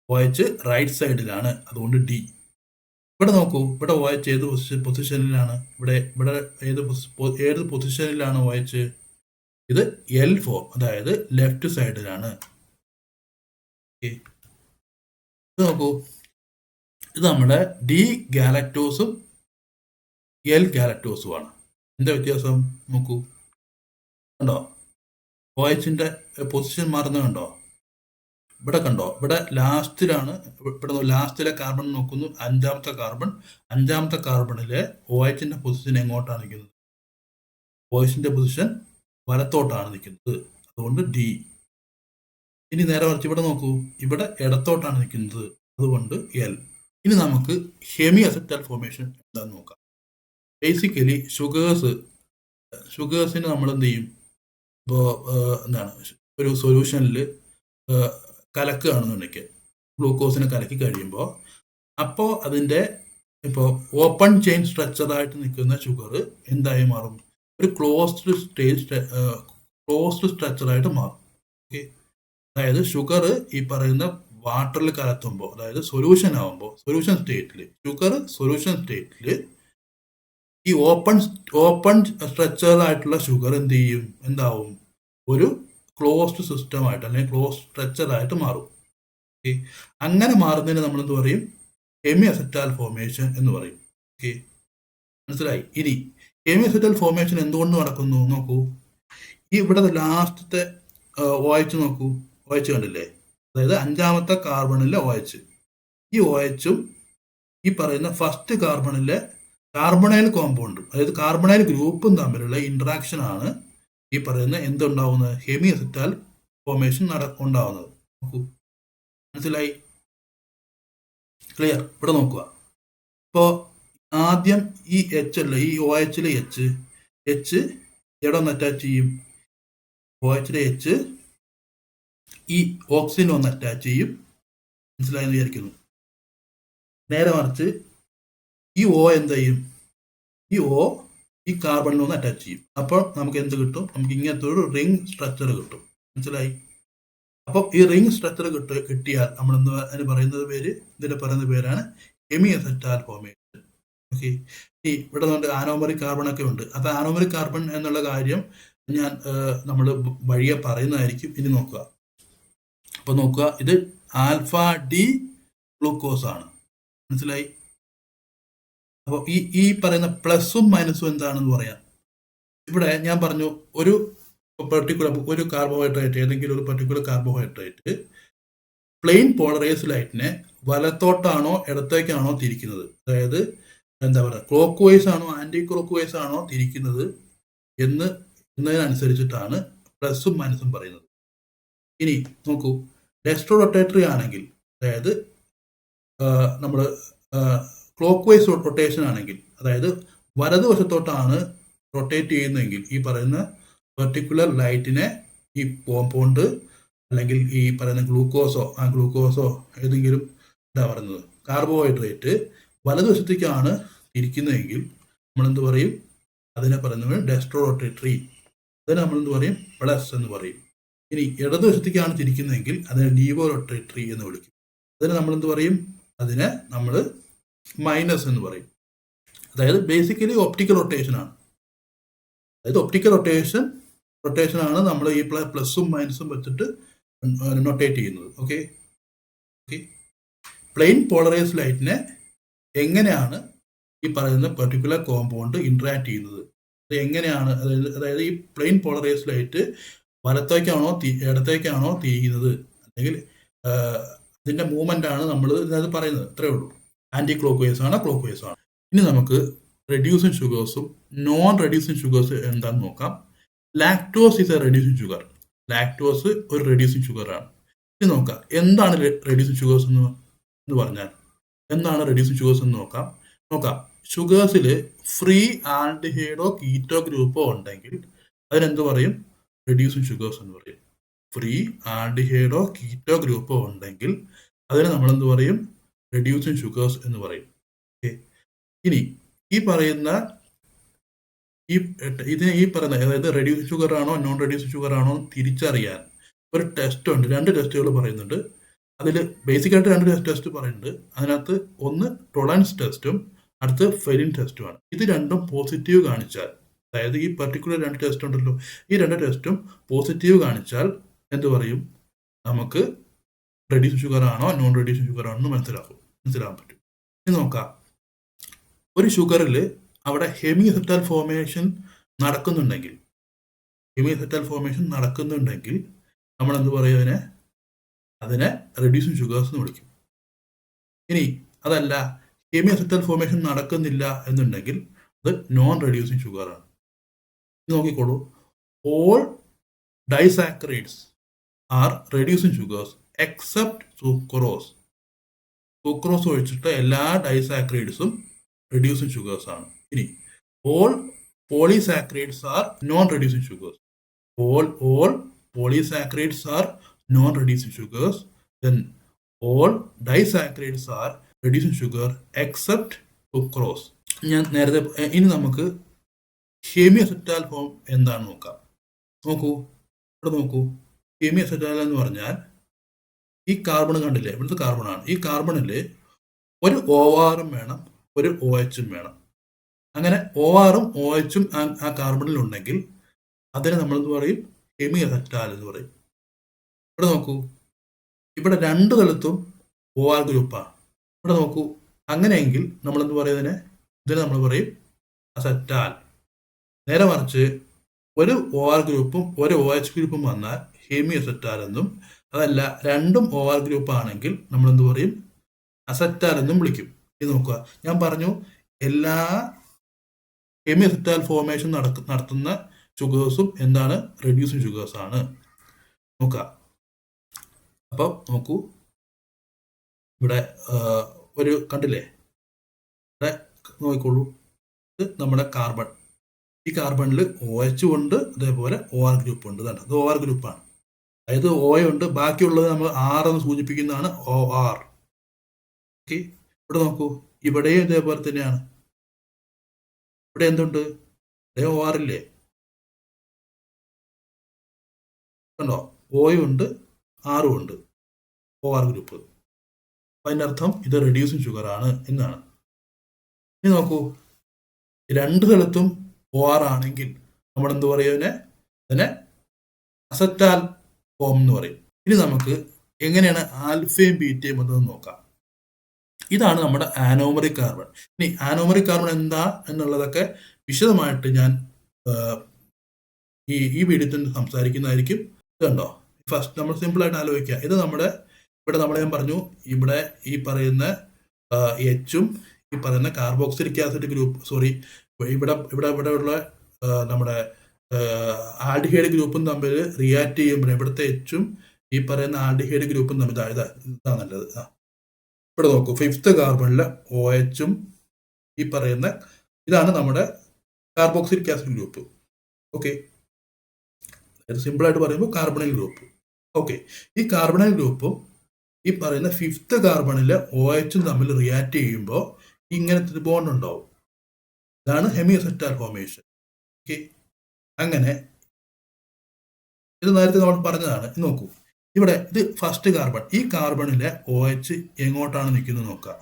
Speaker 1: OH റൈറ്റ് സൈഡിലാണ്, അതുകൊണ്ട് D. ഇവിടെ നോക്കൂ, ഇവിടെ OH ഏത് പൊസിഷനിലാണ്? ഇവിടെ ഏത് പൊസിഷനിലാണ് OH? ഇത് L4, അതായത് ലെഫ്റ്റ് സൈഡിലാണ്. ഇത് നോക്കൂ, ഇത് നമ്മുടെ D ഗാലക്ടോസും L ഗാലക്ടോസുമാണ്. എന്താ വ്യത്യാസം നോക്കൂ, കണ്ടോ? OHന്റെ പൊസിഷൻ മാറുന്നത് കണ്ടോ? ഇവിടെ കണ്ടോ, ഇവിടെ ലാസ്റ്റിലാണ്, ഇവിടെ ലാസ്റ്റിലെ കാർബൺ നോക്കുന്നു, അഞ്ചാമത്തെ കാർബണിലെ OHന്റെ പൊസിഷൻ എങ്ങോട്ടാണ് നിൽക്കുന്നത്? OHന്റെ പൊസിഷൻ വലത്തോട്ടാണ് നിൽക്കുന്നത്, അതുകൊണ്ട് D. ഇനി നേരെ മറിച്ച് ഇവിടെ നോക്കൂ, ഇവിടെ ഇടത്തോട്ടാണ് നിൽക്കുന്നത്, അതുകൊണ്ട് L. ഇനി നമുക്ക് ഹെമി അസെറ്റൽ ഫോർമേഷൻ എന്താണെന്ന് നോക്കാം. ബേസിക്കലി ഷുഗേഴ്സിന് നമ്മൾ എന്ത് ചെയ്യും? ഇപ്പോൾ എന്താണ്, ഒരു സൊല്യൂഷനിൽ കലക്കുകയാണെന്നുണ്ടെങ്കിൽ, ഗ്ലൂക്കോസിനെ കലക്കി കഴിയുമ്പോൾ, അപ്പോൾ അതിൻ്റെ ഇപ്പോൾ ഓപ്പൺ ചെയിൻ സ്ട്രക്ചറായിട്ട് നിൽക്കുന്ന ഷുഗർ എന്തായി മാറും? ഒരു ക്ലോസ്ഡ് സ്ട്രക്ചറായിട്ട് മാറും. ഓക്കെ, അതായത് ഷുഗർ ഈ പറയുന്ന വാട്ടറിൽ കലർത്തുമ്പോൾ, അതായത് സൊല്യൂഷൻ സ്റ്റേറ്റിൽ ഈ ഓപ്പൺ സ്ട്രക്ചറായിട്ടുള്ള ഷുഗർ എന്ത് ചെയ്യും? എന്താവും? ഒരു ക്ലോസ്ഡ് സിസ്റ്റമായിട്ട് അല്ലെങ്കിൽ ക്ലോസ്ഡ് സ്ട്രക്ചറായിട്ട് മാറും. ഓക്കെ, അങ്ങനെ മാറുന്നതിന് നമ്മൾ എന്ത് പറയും? ഹെമി അസെറ്റൽ ഫോർമേഷൻ എന്ന് പറയും. ഓക്കെ, മനസ്സിലായി? ഇനി ഹെമി അസെറ്റൽ ഫോർമേഷൻ എന്തുകൊണ്ട് നടക്കുന്നു നോക്കൂ. ഈ ഇവിടെ ലാസ്റ്റത്തെ OH നോക്കൂ, OH കണ്ടില്ലേ? അതായത് അഞ്ചാമത്തെ കാർബണിലെ OH. ഈ OHഉം ഈ പറയുന്ന ഫസ്റ്റ് കാർബണിലെ കാർബണൈൽ കോമ്പൗണ്ടും, അതായത് കാർബണൈൽ ഗ്രൂപ്പും തമ്മിലുള്ള ഇന്ററാക്ഷൻ ആണ് ഈ പറയുന്ന എന്തുണ്ടാവുന്നത്? ഹെമി അസെറ്റൽ ഫോർമേഷൻ ഉണ്ടാവുന്നത്. നോക്കൂ, മനസ്സിലായി? ക്ലിയർ? ഇവിടെ നോക്കുക, ഇപ്പോൾ ആദ്യം ഈ H അല്ല, ഈ OHലെ H എവിടെ ഒന്ന് അറ്റാച്ച് ചെയ്യും? OHലെ H ഈ ഓക്സിജൻ ഒന്ന് അറ്റാച്ച് ചെയ്യും. മനസ്സിലായെന്ന് വിചാരിക്കുന്നു. നേരെ മറിച്ച് ഈ O എന്ത് ചെയ്യും? ഈ O ഈ കാർബണിൽ ഒന്ന് അറ്റാച്ച് ചെയ്യും. അപ്പോൾ നമുക്ക് എന്ത് കിട്ടും? നമുക്ക് ഇങ്ങനത്തെ ഒരു റിംഗ് സ്ട്രക്ചർ കിട്ടും. മനസ്സിലായി? അപ്പോൾ ഈ റിംഗ് സ്ട്രക്ചർ കിട്ടിയാൽ നമ്മൾ ഇതിന് പറയുന്ന പേരാണ് ഹെമി അസെറ്റൽ ഫോർമേഷൻ. ഓക്കെ, ഈ ഇവിടെ നമ്മുടെ ആനോമറിക് കാർബൺ ഒക്കെ ഉണ്ട്. അപ്പോൾ ആനോമറിക് കാർബൺ എന്നുള്ള കാര്യം ഞാൻ നമ്മൾ വഴിയെ പറയുന്നതായിരിക്കും. ഇനി നോക്കുക, അപ്പോൾ നോക്കുക, ഇത് ആൽഫ ഡി ഗ്ലൂക്കോസ് ആണ്. മനസ്സിലായി? അപ്പോൾ ഈ പറയുന്ന പ്ലസും മൈനസും എന്താണെന്ന് പറയാം. ഇവിടെ ഞാൻ പറഞ്ഞു, ഒരു കാർബോഹൈഡ്രേറ്റ്, ഏതെങ്കിലും ഒരു പർട്ടിക്കുലർ കാർബോഹൈഡ്രേറ്റ് പ്ലെയിൻ പോളറൈസ് ലൈറ്റിനെ വലത്തോട്ടാണോ ഇടത്തേക്കാണോ തിരിക്കുന്നത്, അതായത് എന്താ പറയുക, ക്ലോക്ക് വൈസ് ആണോ ആന്റി ക്ലോക്ക് വൈസ് ആണോ തിരിക്കുന്നത് എന്നതിനനുസരിച്ചിട്ടാണ് പ്ലസും മൈനസും പറയുന്നത്. ഇനി നോക്കൂ, ഡെസ്ട്രോ റൊട്ടേറ്ററി ആണെങ്കിൽ, അതായത് നമ്മൾ ക്ലോക്ക് വൈസ് റൊട്ടേഷൻ ആണെങ്കിൽ, അതായത് വലതുവശത്തോട്ടാണ് റൊട്ടേറ്റ് ചെയ്യുന്നതെങ്കിൽ, ഈ പറയുന്ന പെർട്ടിക്കുലർ ലൈറ്റിനെ ഈ കോമ്പൗണ്ട് അല്ലെങ്കിൽ ഈ പറയുന്ന ഗ്ലൂക്കോസോ ഏതെങ്കിലും എന്താ പറയുന്നത് കാർബോഹൈഡ്രേറ്റ് വലതുവശത്തേക്കാണ് തിരിക്കുന്നതെങ്കിൽ നമ്മളെന്ത് പറയും? അതിനെ പറയുന്നത് ഡെസ്ട്രോ റൊട്ടേറ്ററി. അതിനെ നമ്മളെന്ത് പറയും? പ്ലസ് എന്ന് പറയും. ഇനി ഇടതുവശത്തേക്കാണ് തിരിക്കുന്നതെങ്കിൽ അതിനെ ലീവോ റൊട്ടേറ്ററി എന്ന് വിളിക്കും. അതിനെ നമ്മളെന്ത് പറയും? അതിനെ നമ്മൾ മൈനസ് എന്ന് പറയും. അതായത് ബേസിക്കലി ഒപ്റ്റിക്കൽ റൊട്ടേഷൻ ആണ്. അതായത് ഒപ്റ്റിക്കൽ റൊട്ടേഷൻ ആണ് നമ്മൾ ഈ പ്ലസും മൈനസും വെച്ചിട്ട് നൊട്ടേറ്റ് ചെയ്യുന്നത്. ഓക്കെ, പ്ലെയിൻ പോളറൈസ് ലൈറ്റിനെ എങ്ങനെയാണ് ഈ പറയുന്ന പെർട്ടിക്കുലർ കോമ്പൗണ്ട് ഇന്ററാക്ട് ചെയ്യുന്നത്, എങ്ങനെയാണ്? അതായത് ഈ പ്ലെയിൻ പോളറൈസ് ലൈറ്റ് വലത്തേക്കാണോ ഇടത്തേക്കാണോ തിരിയുന്നത്, അല്ലെങ്കിൽ ഇതിന്റെ മൂവ്മെന്റ് ആണ് നമ്മൾ ഇതിനകത്ത് പറയുന്നത്. അത്രേ ഉള്ളൂ. ആന്റി ക്ലോക്ക് വൈസ് ആണോ ക്ലോക്ക് വൈസ് ആണോ? ഇനി നമുക്ക് റെഡ്യൂസിങ് ഷുഗേഴ്സും നോൺ റെഡ്യൂസിങ് ഷുഗേഴ്സ് എന്താണെന്ന് നോക്കാം. Lactose is A reducing sugar. Lactose ഒരു റെഡ്യൂസിങ് ഷുഗർ ആണ്. ഇനി നോക്കാം, എന്താണ് റെഡ്യൂസിങ് ഷുഗേഴ്സ് എന്ന് പറഞ്ഞാൽ എന്താണ് റെഡ്യൂസിങ് ഷുഗേഴ്സ് എന്ന് നോക്കാം. ഷുഗേഴ്സിൽ ഫ്രീ ആൽഡിഹൈഡോ കീറ്റോ ഗ്രൂപ്പോ ഉണ്ടെങ്കിൽ അതിനെന്ത് പറയും? റെഡ്യൂസിങ് ഷുഗേഴ്സ് എന്ന് പറയും. ഫ്രീ ആൽഡിഹൈഡോ കീറ്റോ ഗ്രൂപ്പോ ഉണ്ടെങ്കിൽ അതിനെ നമ്മളെന്ത് പറയും? റെഡ്യൂസിങ് ഷുഗേഴ്സ് എന്ന് പറയും. ഓക്കെ, ഇനി ഈ പറയുന്ന ഈ പറയുന്ന അതായത് റെഡ്യൂസ് ഷുഗർ ആണോ നോൺ റെഡ്യൂസ് ഷുഗർ ആണോ തിരിച്ചറിയാൻ ഒരു ടെസ്റ്റ് ഉണ്ട്. 2 ടെസ്റ്റുകൾ പറയുന്നുണ്ട്. അതിൽ ബേസിക്കായിട്ട് 2 ടെസ്റ്റ് പറയുന്നുണ്ട്. അതിനകത്ത് ഒന്ന് ടോളറൻസ് ടെസ്റ്റും അടുത്ത് ഫെലിൻ ടെസ്റ്റുമാണ്. ഇത് രണ്ടും പോസിറ്റീവ് കാണിച്ചാൽ, അതായത് ഈ പർട്ടിക്കുലർ 2 ടെസ്റ്റ് ഉണ്ടല്ലോ, ഈ 2 ടെസ്റ്റും പോസിറ്റീവ് കാണിച്ചാൽ എന്ത് പറയും, നമുക്ക് റെഡ്യൂസ് ഷുഗർ ആണോ നോൺ റെഡ്യൂസ് ഷുഗർ ആണോ എന്ന് മനസ്സിലാക്കാൻ പറ്റും. ഇനി നോക്കാം, ഒരു ഷുഗറിൽ അവിടെ ഹെമിഅസെറ്റൽ ഫോർമേഷൻ നടക്കുന്നുണ്ടെങ്കിൽ നമ്മൾ എന്ത് പറയും, അതിനെ റെഡ്യൂസിങ് ഷുഗേഴ്സ് എന്ന് വിളിക്കും. ഇനി അതല്ല ഹെമിഅസെറ്റൽ ഫോർമേഷൻ നടക്കുന്നില്ല എന്നുണ്ടെങ്കിൽ അത് നോൺ റെഡ്യൂസിങ് ഷുഗർ ആണ്. നോക്കിക്കോളൂ, all disaccharides are reducing sugars except sucrose. Sucrose ഒഴിച്ചിട്ട് എല്ലാ ഡൈസാക്കറൈഡ്സും റെഡ്യൂസിങ് ഷുഗേഴ്സ് ആണ്. ഇനി all polysaccharides are non reducing sugars. All polysaccharides are non-reducing sugars. Then all disaccharides are reducing sugar except sucrose. ഇനി നമുക്ക് ഹെമിഅസെറ്റാൽ form എന്താണെന്ന് നോക്കാം. നോക്കൂ, ഹെമിഅസെറ്റാൽ എന്ന് പറഞ്ഞാൽ ഈ കാർബൺ കണ്ടില്ലേ, ഇവിടുത്തെ കാർബണാണ്. ഈ കാർബണിൽ ഒരു ORും വേണം, ഒരു OHും വേണം. അങ്ങനെ ORും OHും ആ കാർബണിൽ ഉണ്ടെങ്കിൽ അതിനെ നമ്മളെന്ത് പറയും, ഹെമിഅസെറ്റാൽ എന്ന് പറയും. ഇവിടെ നോക്കൂ, ഇവിടെ 2 സ്ഥലത്തും OR ഗ്രൂപ്പാണ്. ഇവിടെ നോക്കൂ, അങ്ങനെയെങ്കിൽ നമ്മളെന്ത് പറയുന്നതിനെ, ഇതിനെ നമ്മൾ പറയും അസെറ്റാൽ. നേരെ മറിച്ച് ഒരു OR ഗ്രൂപ്പും ഒരു OH ഗ്രൂപ്പും വന്നാൽ ഹെമിഅസെറ്റാൽ എന്നും, അതല്ല രണ്ടും OR ഗ്രൂപ്പ് ആണെങ്കിൽ നമ്മളെന്ത് പറയും, അസെറ്റാൽ എന്നും വിളിക്കും. ഇത് നോക്കുക, ഞാൻ പറഞ്ഞു എല്ലാ ഹെമിഅസെറ്റാൽ ഫോർമേഷൻ നടത്തുന്ന ഷുഗേഴ്സും എന്താണ്, റെഡ്യൂസിങ് ഷുഗേഴ്സ് ആണ്. നോക്കാം, അപ്പം നോക്കൂ, ഇവിടെ ഒരു കണ്ടില്ലേ, ഇവിടെ നോക്കിക്കോളൂ, ഇത് നമ്മുടെ കാർബൺ. ഈ കാർബണിൽ OH ഉണ്ട്, അതേപോലെ OR ഗ്രൂപ്പ് ഉണ്ട്. ഇതാണ്, ഇത് OR ഗ്രൂപ്പാണ്. അതായത് OH ഉണ്ട്, ബാക്കിയുള്ളത് നമ്മൾ R എന്ന് സൂചിപ്പിക്കുന്നതാണ് OR. ഓക്കെ, ഇവിടെ നോക്കൂ, ഇവിടെയും ഇതേപോലെ തന്നെയാണ്. ഇവിടെ എന്തുണ്ട്, ഇവിടെ OR ഇല്ലേ, കണ്ടോ, Oയും ഉണ്ട് ആറും ഉണ്ട്, OR ഗ്രൂപ്പ്. അതിൻ്റെ അർത്ഥം ഇത് റെഡ്യൂസിങ് ഷുഗർ ആണ് എന്നാണ്. ഇനി നോക്കൂ, 2 സ്ഥലത്തും OR ആണെങ്കിൽ നമ്മൾ എന്ത് പറയും, അതിനെ അസെറ്റാൽ ഫോം എന്ന് പറയും. ഇനി നമുക്ക് എങ്ങനെയാണ് ആൽഫയും ബീറ്റയും എന്നതെന്ന് നോക്കാം. ഇതാണ് നമ്മുടെ ആനോമറിക് കാർബൺ. ഇനി ആനോമറിക് കാർബൺ എന്താ എന്നുള്ളതൊക്കെ വിശദമായിട്ട് ഞാൻ ഈ വീഡിയോയിൽ സംസാരിക്കുന്നതായിരിക്കും. ഇതുണ്ടോ, ഫസ്റ്റ് നമ്മൾ സിമ്പിളായിട്ട് ആലോചിക്കുക. ഇത് ഇവിടെ ഞാൻ പറഞ്ഞു, ഇവിടെ ഈ പറയുന്ന എച്ചും ഈ പറയുന്ന കാർബോക്സിലിക് ആസിഡ് ഗ്രൂപ്പ്, ഇവിടെ ഉള്ള നമ്മുടെ ആൽഡിഹൈഡ് ഗ്രൂപ്പും തമ്മിൽ റിയാക്ട് ചെയ്യുമ്പോൾ ഇവിടുത്തെ എച്ചും ഈ പറയുന്ന ആൽഡിഹൈഡ് ഗ്രൂപ്പും തമ്മിൽ ഇതാ നല്ലത്. ഇവിടെ നോക്കൂ, 5th കാർബണിലെ OHും ഈ പറയുന്ന ഇതാണ് നമ്മുടെ കാർബോക്സിലിക് ആസിഡ് ഗ്രൂപ്പ്. ഓക്കെ, സിമ്പിളായിട്ട് പറയുമ്പോൾ കാർബണൈൽ ഗ്രൂപ്പ്. ഓക്കെ, ഈ കാർബണൈൽ ഗ്രൂപ്പും ഈ പറയുന്ന 5th കാർബണിലെ OHും തമ്മിൽ റിയാക്ട് ചെയ്യുമ്പോൾ ഇങ്ങനത്തെ ബോണ്ട് ഉണ്ടാവും. ഇതാണ് ഹെമിഅസെറ്റാൽ ഫോർമേഷൻ. ഓക്കെ, അങ്ങനെ ഇത് നേരത്തെ നമ്മൾ പറഞ്ഞതാണ്. നോക്കൂ, ഇവിടെ ഇത് ഫസ്റ്റ് കാർബൺ. ഈ കാർബണിലെ OH എങ്ങോട്ടാണ് നിൽക്കുന്നത് നോക്കുക.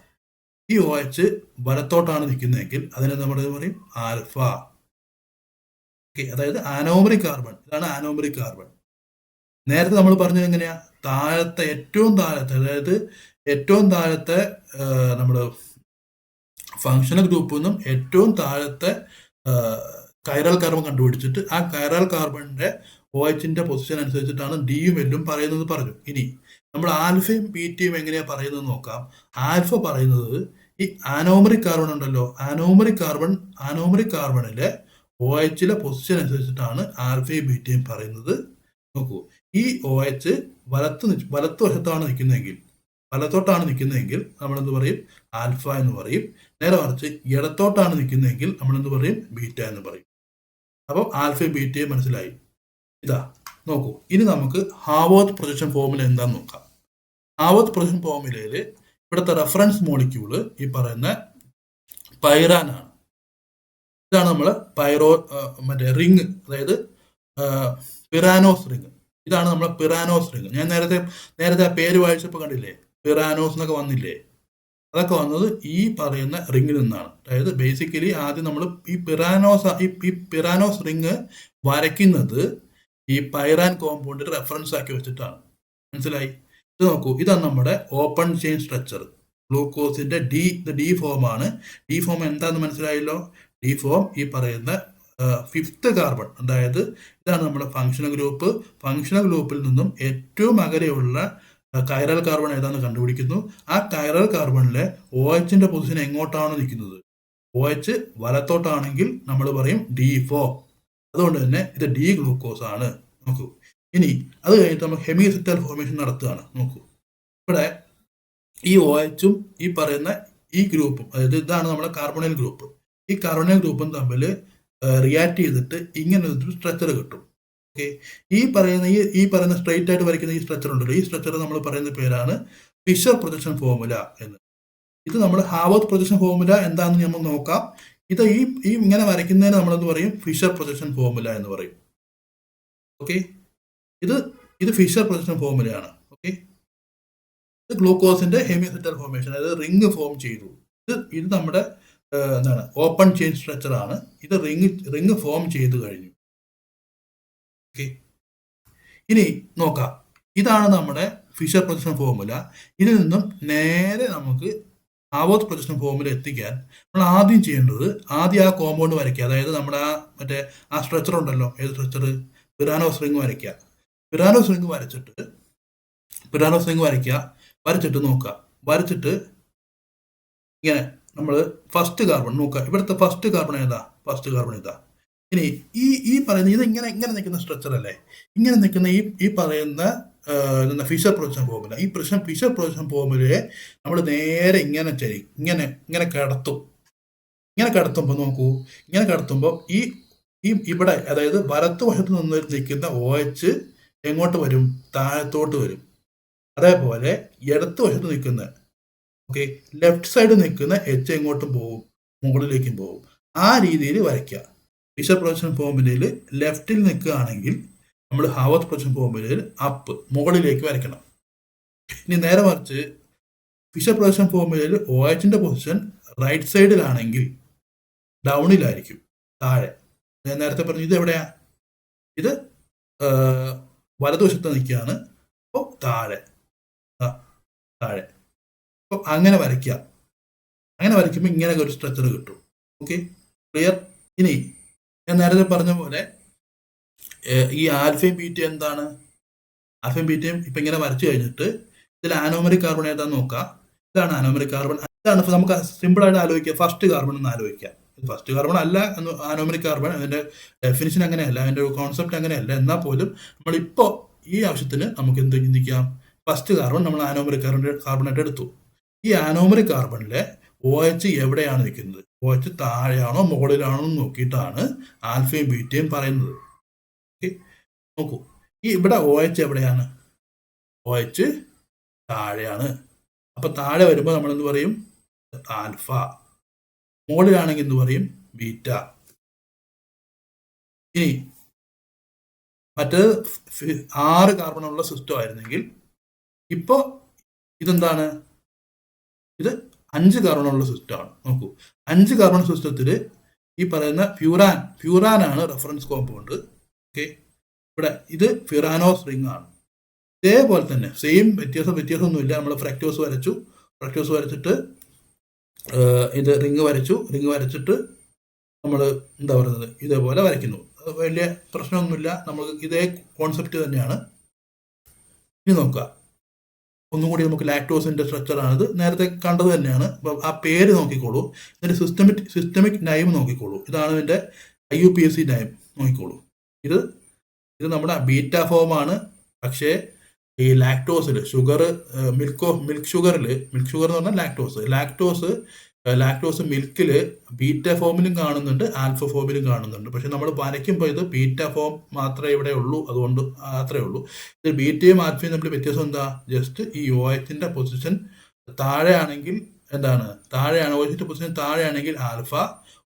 Speaker 1: ഈ OH വലത്തോട്ടാണ് നിൽക്കുന്നതെങ്കിൽ അതിനെ നമ്മൾ പറയും ആൽഫ. ഓക്കെ, അതായത് ആനോമറിക് കാർബൺ. ഇതാണ് ആനോമറിക് കാർബൺ. നേരത്തെ നമ്മൾ പറഞ്ഞത് എങ്ങനെയാ, ഏറ്റവും താഴത്തെ അതായത് ഏറ്റവും താഴത്തെ നമ്മുടെ ഫങ്ഷണൽ ഗ്രൂപ്പിൽ നിന്നും ഏറ്റവും താഴത്തെ കൈറൽ കാർബൺ കണ്ടുപിടിച്ചിട്ട് ആ കൈറൽ കാർബണിന്റെ OHന്റെ പൊസിഷൻ അനുസരിച്ചിട്ടാണ് ഡിയും എല്ലും പറയുന്നത് പറഞ്ഞു. ഇനി നമ്മൾ ആൽഫയും ബീറ്റയും എങ്ങനെയാ പറയുന്നത് നോക്കാം. ആൽഫ പറയുന്നത് ഈ ആനോമറിക് കാർബൺ ഉണ്ടല്ലോ, ആനോമറിക് കാർബണിലെ OHലെ പൊസിഷൻ അനുസരിച്ചിട്ടാണ് ആൽഫയും ബീറ്റയും പറയുന്നത്. നോക്കൂ, ഈ OH വലത്തുവശത്താണ് നിൽക്കുന്നതെങ്കിൽ നമ്മളെന്ത് പറയും, ആൽഫ എന്ന് പറയും. നേരെ മറിച്ച് ഇടത്തോട്ടാണ് നിൽക്കുന്നതെങ്കിൽ നമ്മളെന്ത് പറയും, ബീറ്റ എന്ന് പറയും. അപ്പോൾ ആൽഫയും ബീറ്റയും മനസ്സിലായി. ഇതാ നോക്കൂ, ഇനി നമുക്ക് ഹാവർത്ത് പ്രൊജക്ഷൻ ഫോർമുല എന്താന്ന് നോക്കാം. ഹാവർത്ത് പ്രൊജക്ഷൻ ഫോർമുലയിൽ ഇവിടുത്തെ റെഫറൻസ് മോളിക്യൂള് ഈ പറയുന്ന പൈറാനാണ്. ഇതാണ് നമ്മൾ മറ്റേ റിങ്, അതായത് പിറാനോസ് റിങ്. ഇതാണ് നമ്മളെ പിറാനോസ് റിങ്. ഞാൻ നേരത്തെ ആ പേര് വായിച്ചപ്പോൾ കണ്ടില്ലേ, പിറാനോസ് എന്നൊക്കെ വന്നില്ലേ? അതൊക്കെ വന്നത് ഈ പറയുന്ന റിങ്ങിൽ നിന്നാണ്. അതായത് ബേസിക്കലി ആദ്യം നമ്മൾ ഈ പിറാനോസ് റിങ് വരയ്ക്കുന്നത് ഈ പൈറാൻ കോമ്പൗണ്ടിൽ റെഫറൻസ് ആക്കി വെച്ചിട്ടാണ്. മനസ്സിലായി? ഇത് നോക്കൂ, ഇതാണ് നമ്മുടെ ഓപ്പൺ ചെയിൻ സ്ട്രക്ചർ. ഗ്ലൂക്കോസിന്റെ ഡി ഫോം ആണ്. ഡി ഫോം എന്താന്ന് മനസ്സിലായല്ലോ? ഡി ഫോം ഈ പറയുന്ന 5th കാർബൺ, അതായത് ഇതാണ് നമ്മുടെ ഫങ്ഷണൽ ഗ്രൂപ്പ്. ഫങ്ഷണൽ ഗ്രൂപ്പിൽ നിന്നും ഏറ്റവും അകലെയുള്ള കൈറൽ കാർബൺ ഏതാന്ന് കണ്ടുപിടിക്കുന്നു. ആ കൈറൽ കാർബണിലെ OHന്റെ പൊസിഷൻ എങ്ങോട്ടാണ് നിൽക്കുന്നത്? OH വലത്തോട്ടാണെങ്കിൽ നമ്മൾ പറയും D4. അതുകൊണ്ട് തന്നെ ഇത് ഡി ഗ്ലൂക്കോസ് ആണ്. നോക്കൂ, ഇനി അത് കഴിഞ്ഞിട്ട് നമ്മൾ ഹെമിസെറ്റൽ ഫോർമേഷൻ നടത്തുകയാണ്. നോക്കൂ, ഇവിടെ ഈ OHും ഈ പറയുന്ന ഈ ഗ്രൂപ്പും, അതായത് ഇതാണ് നമ്മുടെ കാർബണൈൽ ഗ്രൂപ്പ്, ഈ കാർബണൈൽ ഗ്രൂപ്പും തമ്മിൽ റിയാക്ട് ചെയ്തിട്ട് ഇങ്ങനെ ഒരു സ്ട്രക്ചർ കിട്ടും. ഓക്കെ, ഈ പറയുന്ന സ്ട്രെയിറ്റ് ആയിട്ട് വരയ്ക്കുന്ന ഈ സ്ട്രക്ചർ ഉണ്ടല്ലോ, ഈ സ്ട്രക്ചർ നമ്മൾ പറയുന്ന പേരാണ് ഫിഷർ പ്രൊജക്ഷൻ ഫോർമുല എന്ന്. ഇത് നമ്മൾ ഹാവർത്ത് പ്രൊജക്ഷൻ ഫോർമുല എന്താണെന്ന് നമ്മൾ നോക്കാം. ഇത് ഈ ഇങ്ങനെ വരയ്ക്കുന്നതിന് നമ്മളെന്ന് പറയും ഫിഷർ പ്രൊജക്ഷൻ ഫോർമുല എന്ന് പറയും. ഓക്കെ, ഇത് ഫിഷർ പ്രൊജക്ഷൻ ഫോർമുലയാണ്. ഓക്കെ, ഇത് ഗ്ലൂക്കോസിന്റെ ഹെമിസെറ്റൽ ഫോർമേഷൻ, അതായത് റിങ് ഫോം ചെയ്തു. ഇത് നമ്മുടെ എന്താണ് ഓപ്പൺ ചെയിൻ സ്ട്രക്ചർ ആണ്. ഇത് റിങ് ഫോം ചെയ്തു കഴിഞ്ഞു. ഓക്കെ, ഇനി നോക്കാം, ഇതാണ് നമ്മുടെ ഫിഷർ പ്രൊജക്ഷൻ ഫോർമുല. ഇതിൽ നിന്നും നേരെ നമുക്ക് ഹാവർത്ത് പ്രൊജക്ഷൻ ഫോർമുല എത്തിക്കാൻ നമ്മൾ ആദ്യം ചെയ്യേണ്ടത് ആ കോമ്പൗണ്ട് വരയ്ക്കുക. അതായത് നമ്മുടെ ആ സ്ട്രക്ചർ ഉണ്ടല്ലോ, ഏത് സ്ട്രക്ചർ? പിറാനോസ് റിങ് വരയ്ക്കുക. പിറാനോസ് റിങ് വരച്ചിട്ട് നോക്കുക. വരച്ചിട്ട് ഇങ്ങനെ നമ്മൾ ഫസ്റ്റ് കാർബൺ നോക്കുക. ഇവിടുത്തെ ഫസ്റ്റ് കാർബൺ ഇതാ. ഇനി ഈ പറയുന്ന ഇത് ഇങ്ങനെ നിൽക്കുന്ന സ്ട്രക്ചർ അല്ലേ? ഇങ്ങനെ നിൽക്കുന്ന ഈ പറയുന്ന Fischer projection formula, Fischer projection ഫോർമുലയെ നമ്മൾ നേരെ ഇങ്ങനെ കിടത്തും. ഇങ്ങനെ കിടത്തുമ്പോൾ നോക്കൂ, ഇങ്ങനെ കിടത്തുമ്പോൾ ഇവിടെ, അതായത് വലത്തുവശത്ത് നിന്ന് നിൽക്കുന്ന OH എങ്ങോട്ട് വരും? താഴത്തോട്ട് വരും. അതേപോലെ ഇടത്ത് വശത്ത് നിൽക്കുന്ന ലെഫ്റ്റ് സൈഡ് നിൽക്കുന്ന H എങ്ങോട്ടും പോകും? മുകളിലേക്കും പോകും. ആ രീതിയിൽ വരയ്ക്കുക. ഫിഷർ പ്രൊജക്ഷൻ ഫോർമുലയിൽ ലെഫ്റ്റിൽ നിൽക്കുകയാണെങ്കിൽ നമ്മൾ ഹാവർത്ത് പ്രൊജക്ഷൻ ഫോർമുലയിൽ അപ്പ്, മുകളിലേക്ക് വരയ്ക്കണം. ഇനി നേരെ മറിച്ച് ഫിഷർ പ്രൊജക്ഷൻ ഫോർമുലയിൽ OHന്റെ പൊസിഷൻ റൈറ്റ് സൈഡിലാണെങ്കിൽ ഡൗണിലായിരിക്കും, താഴെ. ഞാൻ നേരത്തെ പറഞ്ഞു ഇത് എവിടെയാ? ഇത് വലതുവശത്ത് നിൽക്കുകയാണ്. അപ്പോൾ താഴെ. അപ്പോൾ അങ്ങനെ വരയ്ക്കുക. അങ്ങനെ വരയ്ക്കുമ്പോൾ ഇങ്ങനെ ഒരു സ്ട്രക്ചർ കിട്ടും. Okay, clear? ഇനി ഞാൻ നേരത്തെ പറഞ്ഞ പോലെ ഈ ആൽഫയും ബീറ്റയും എന്താണ്? ആൽഫയും ബീറ്റയും ഇപ്പം ഇങ്ങനെ വരച്ചു കഴിഞ്ഞിട്ട് ഇതിൽ ആനോമറിക് കാർബൺ ഏതാന്ന് നോക്കാം. ഇതാണ് ആനോമറിക് കാർബൺ. ഇതാണ് നമുക്ക് സിമ്പിളായിട്ട് ആലോചിക്കുക. ഫസ്റ്റ് കാർബൺ എന്ന് ആലോചിക്കുക. ഫസ്റ്റ് കാർബൺ അല്ല ആനോമറിക് കാർബൺ, അതിന്റെ ഡെഫിനിഷൻ അങ്ങനെയല്ല, അതിന്റെ കോൺസെപ്റ്റ് അങ്ങനെയല്ല. എന്നാൽ പോലും നമ്മളിപ്പോൾ ഈ ആവശ്യത്തിന് നമുക്ക് എന്ത് ചിന്തിക്കാം? ഫസ്റ്റ് കാർബൺ നമ്മൾ ആനോമറിക് കാർബണായിട്ട് എടുത്തു. ഈ ആനോമറിക് കാർബണിലെ OH എവിടെയാണ് നിൽക്കുന്നത്? OH താഴെയാണോ മുകളിലാണോ എന്ന് നോക്കിയിട്ടാണ് ആൽഫയും ബീറ്റയും പറയുന്നത്. ഓക്കെ, നോക്കൂ, ഇവിടെ OH എവിടെയാണ്? OH താഴെയാണ്. അപ്പൊ താഴെ വരുമ്പോൾ നമ്മൾ എന്ത് പറയും? ആൽഫ. മുകളിലാണെങ്കിൽ എന്ത് പറയും? ബീറ്റ. ഇനി മറ്റേത് 6 കാർബണുള്ള സിസ്റ്റം ആയിരുന്നെങ്കിൽ ഇപ്പോൾ ഇതെന്താണ്? ഇത് 5 കാർബണുള്ള സിസ്റ്റമാണ്. നോക്കൂ, 5 കാർബൺ സിസ്റ്റത്തിൽ ഈ പറയുന്ന ഫ്യൂറാനാണ് റെഫറൻസ് കോമ്പൗണ്ട്. ഓക്കെ, ഇവിടെ ഇത് ഫിറാനോസ് റിംഗ് ആണ്. ഇതേപോലെ തന്നെ സെയിം വ്യത്യാസമൊന്നുമില്ല. നമ്മൾ ഫ്രക്ടോസ് വരച്ചിട്ട് ഇത് റിങ് വരച്ചിട്ട് നമ്മൾ എന്താ പറയുന്നത്, ഇതേപോലെ വരയ്ക്കുന്നു. വലിയ പ്രശ്നമൊന്നുമില്ല, നമുക്ക് ഇതേ കോൺസെപ്റ്റ് തന്നെയാണ്. ഇനി നോക്കുക, ഒന്നും കൂടി നമുക്ക് ലാക്ടോസിന്റെ സ്ട്രക്ചറാണിത്, നേരത്തെ കണ്ടത് തന്നെയാണ്. ആ പേര് നോക്കിക്കോളൂ. ഇതിന്റെ സിസ്റ്റമിക് നൈം നോക്കിക്കോളൂ. ഇതാണ് ഇതിന്റെ IUPAC നൈം നോക്കിക്കോളൂ. ഇത് നമ്മുടെ ബീറ്റ ഫോമാണ്. പക്ഷേ ഈ ലാക്ടോസിൽ മിൽക്ക് ഷുഗർ എന്ന് പറഞ്ഞാൽ ലാക്ടോസ് മിൽക്കിൽ ബീറ്റ ഫോമിലും കാണുന്നുണ്ട്, ആൽഫ ഫോമിലും കാണുന്നുണ്ട്. പക്ഷെ നമ്മൾ വരയ്ക്കുമ്പോൾ ഇത് ബീറ്റ ഫോം മാത്രമേ ഇവിടെ ഉള്ളൂ, അതുകൊണ്ട് അത്രേ ഉള്ളൂ. ഇത് ബീറ്റയും ആൽഫയും തമ്മിൽ വ്യത്യാസം എന്താ? ജസ്റ്റ് ഈ OHന്റെ പൊസിഷൻ താഴെയാണെങ്കിൽ എന്താണ്? OHന്റെ പൊസിഷൻ താഴെയാണെങ്കിൽ ആൽഫ,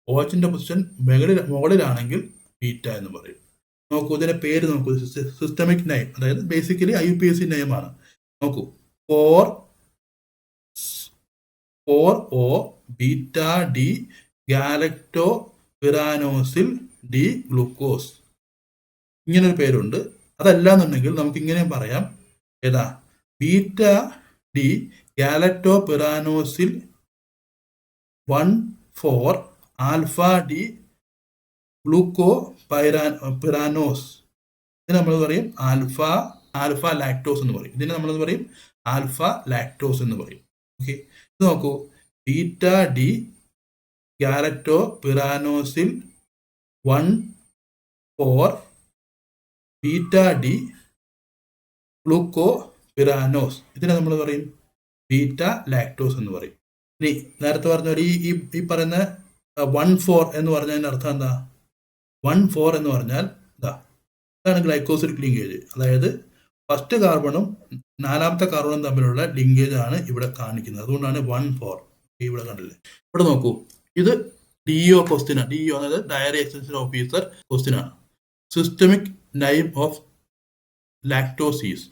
Speaker 1: OHന്റെ പൊസിഷൻ മുകളിലാണെങ്കിൽ ബീറ്റ എന്ന് പറയും. നോക്കൂ, ഇതിന്റെ പേര് നോക്കൂ, സിസ്റ്റമിക് നെയിം, അതായത് ബേസിക്കലി IUPAC നെയിമാണ്. നോക്കൂ, 4O beta D galactopyranosyl D glucose, ഇങ്ങനൊരു പേരുണ്ട്. അതല്ല എന്നുണ്ടെങ്കിൽ നമുക്ക് ഇങ്ങനെയും പറയാം, ഏതാ, beta D galactopyranosyl 1,4 alpha D glucopyranose. ഇതിന് നമ്മൾ പറയും ആൽഫ ലാക്ടോസ് എന്ന് പറയും. ഇതിന് നമ്മൾ പറയും ആൽഫ ലാക്ടോസ് എന്ന് പറയും. ഓക്കെ, ഇത് നോക്കൂ, beta D galactopyranosyl 1,4 beta D glucopyranose, ഇതിനെ നമ്മൾ പറയും ബീറ്റ ലാക്ടോസ് എന്ന് പറയും. ഇനി നേരത്തെ പറഞ്ഞ ഈ പറയുന്ന 1,4 എന്ന് പറഞ്ഞതിന്റെ അർത്ഥം എന്താ? 1,4 എന്ന് പറഞ്ഞാൽ ഇതാണ് ഗ്ലൈക്കോസിഡിക് ലിങ്കേജ്. അതായത് ഫസ്റ്റ് കാർബണും 4ാമത്തെ കാർബണും തമ്മിലുള്ള ലിങ്കേജ് ആണ് ഇവിടെ കാണിക്കുന്നത്. അതുകൊണ്ടാണ് 1,4 ഇവിടെ കണ്ടില്ലേ. ഇവിടെ നോക്കൂ, ഇത് DO ക്വസ്റ്റ്യൻ ആണ്. DO അതായത് ഡയറി എക്സ്റ്റൻഷൻ ഓഫീസർ ക്വസ്റ്റ്യൻ ആണ്. Systemic name of lactoses.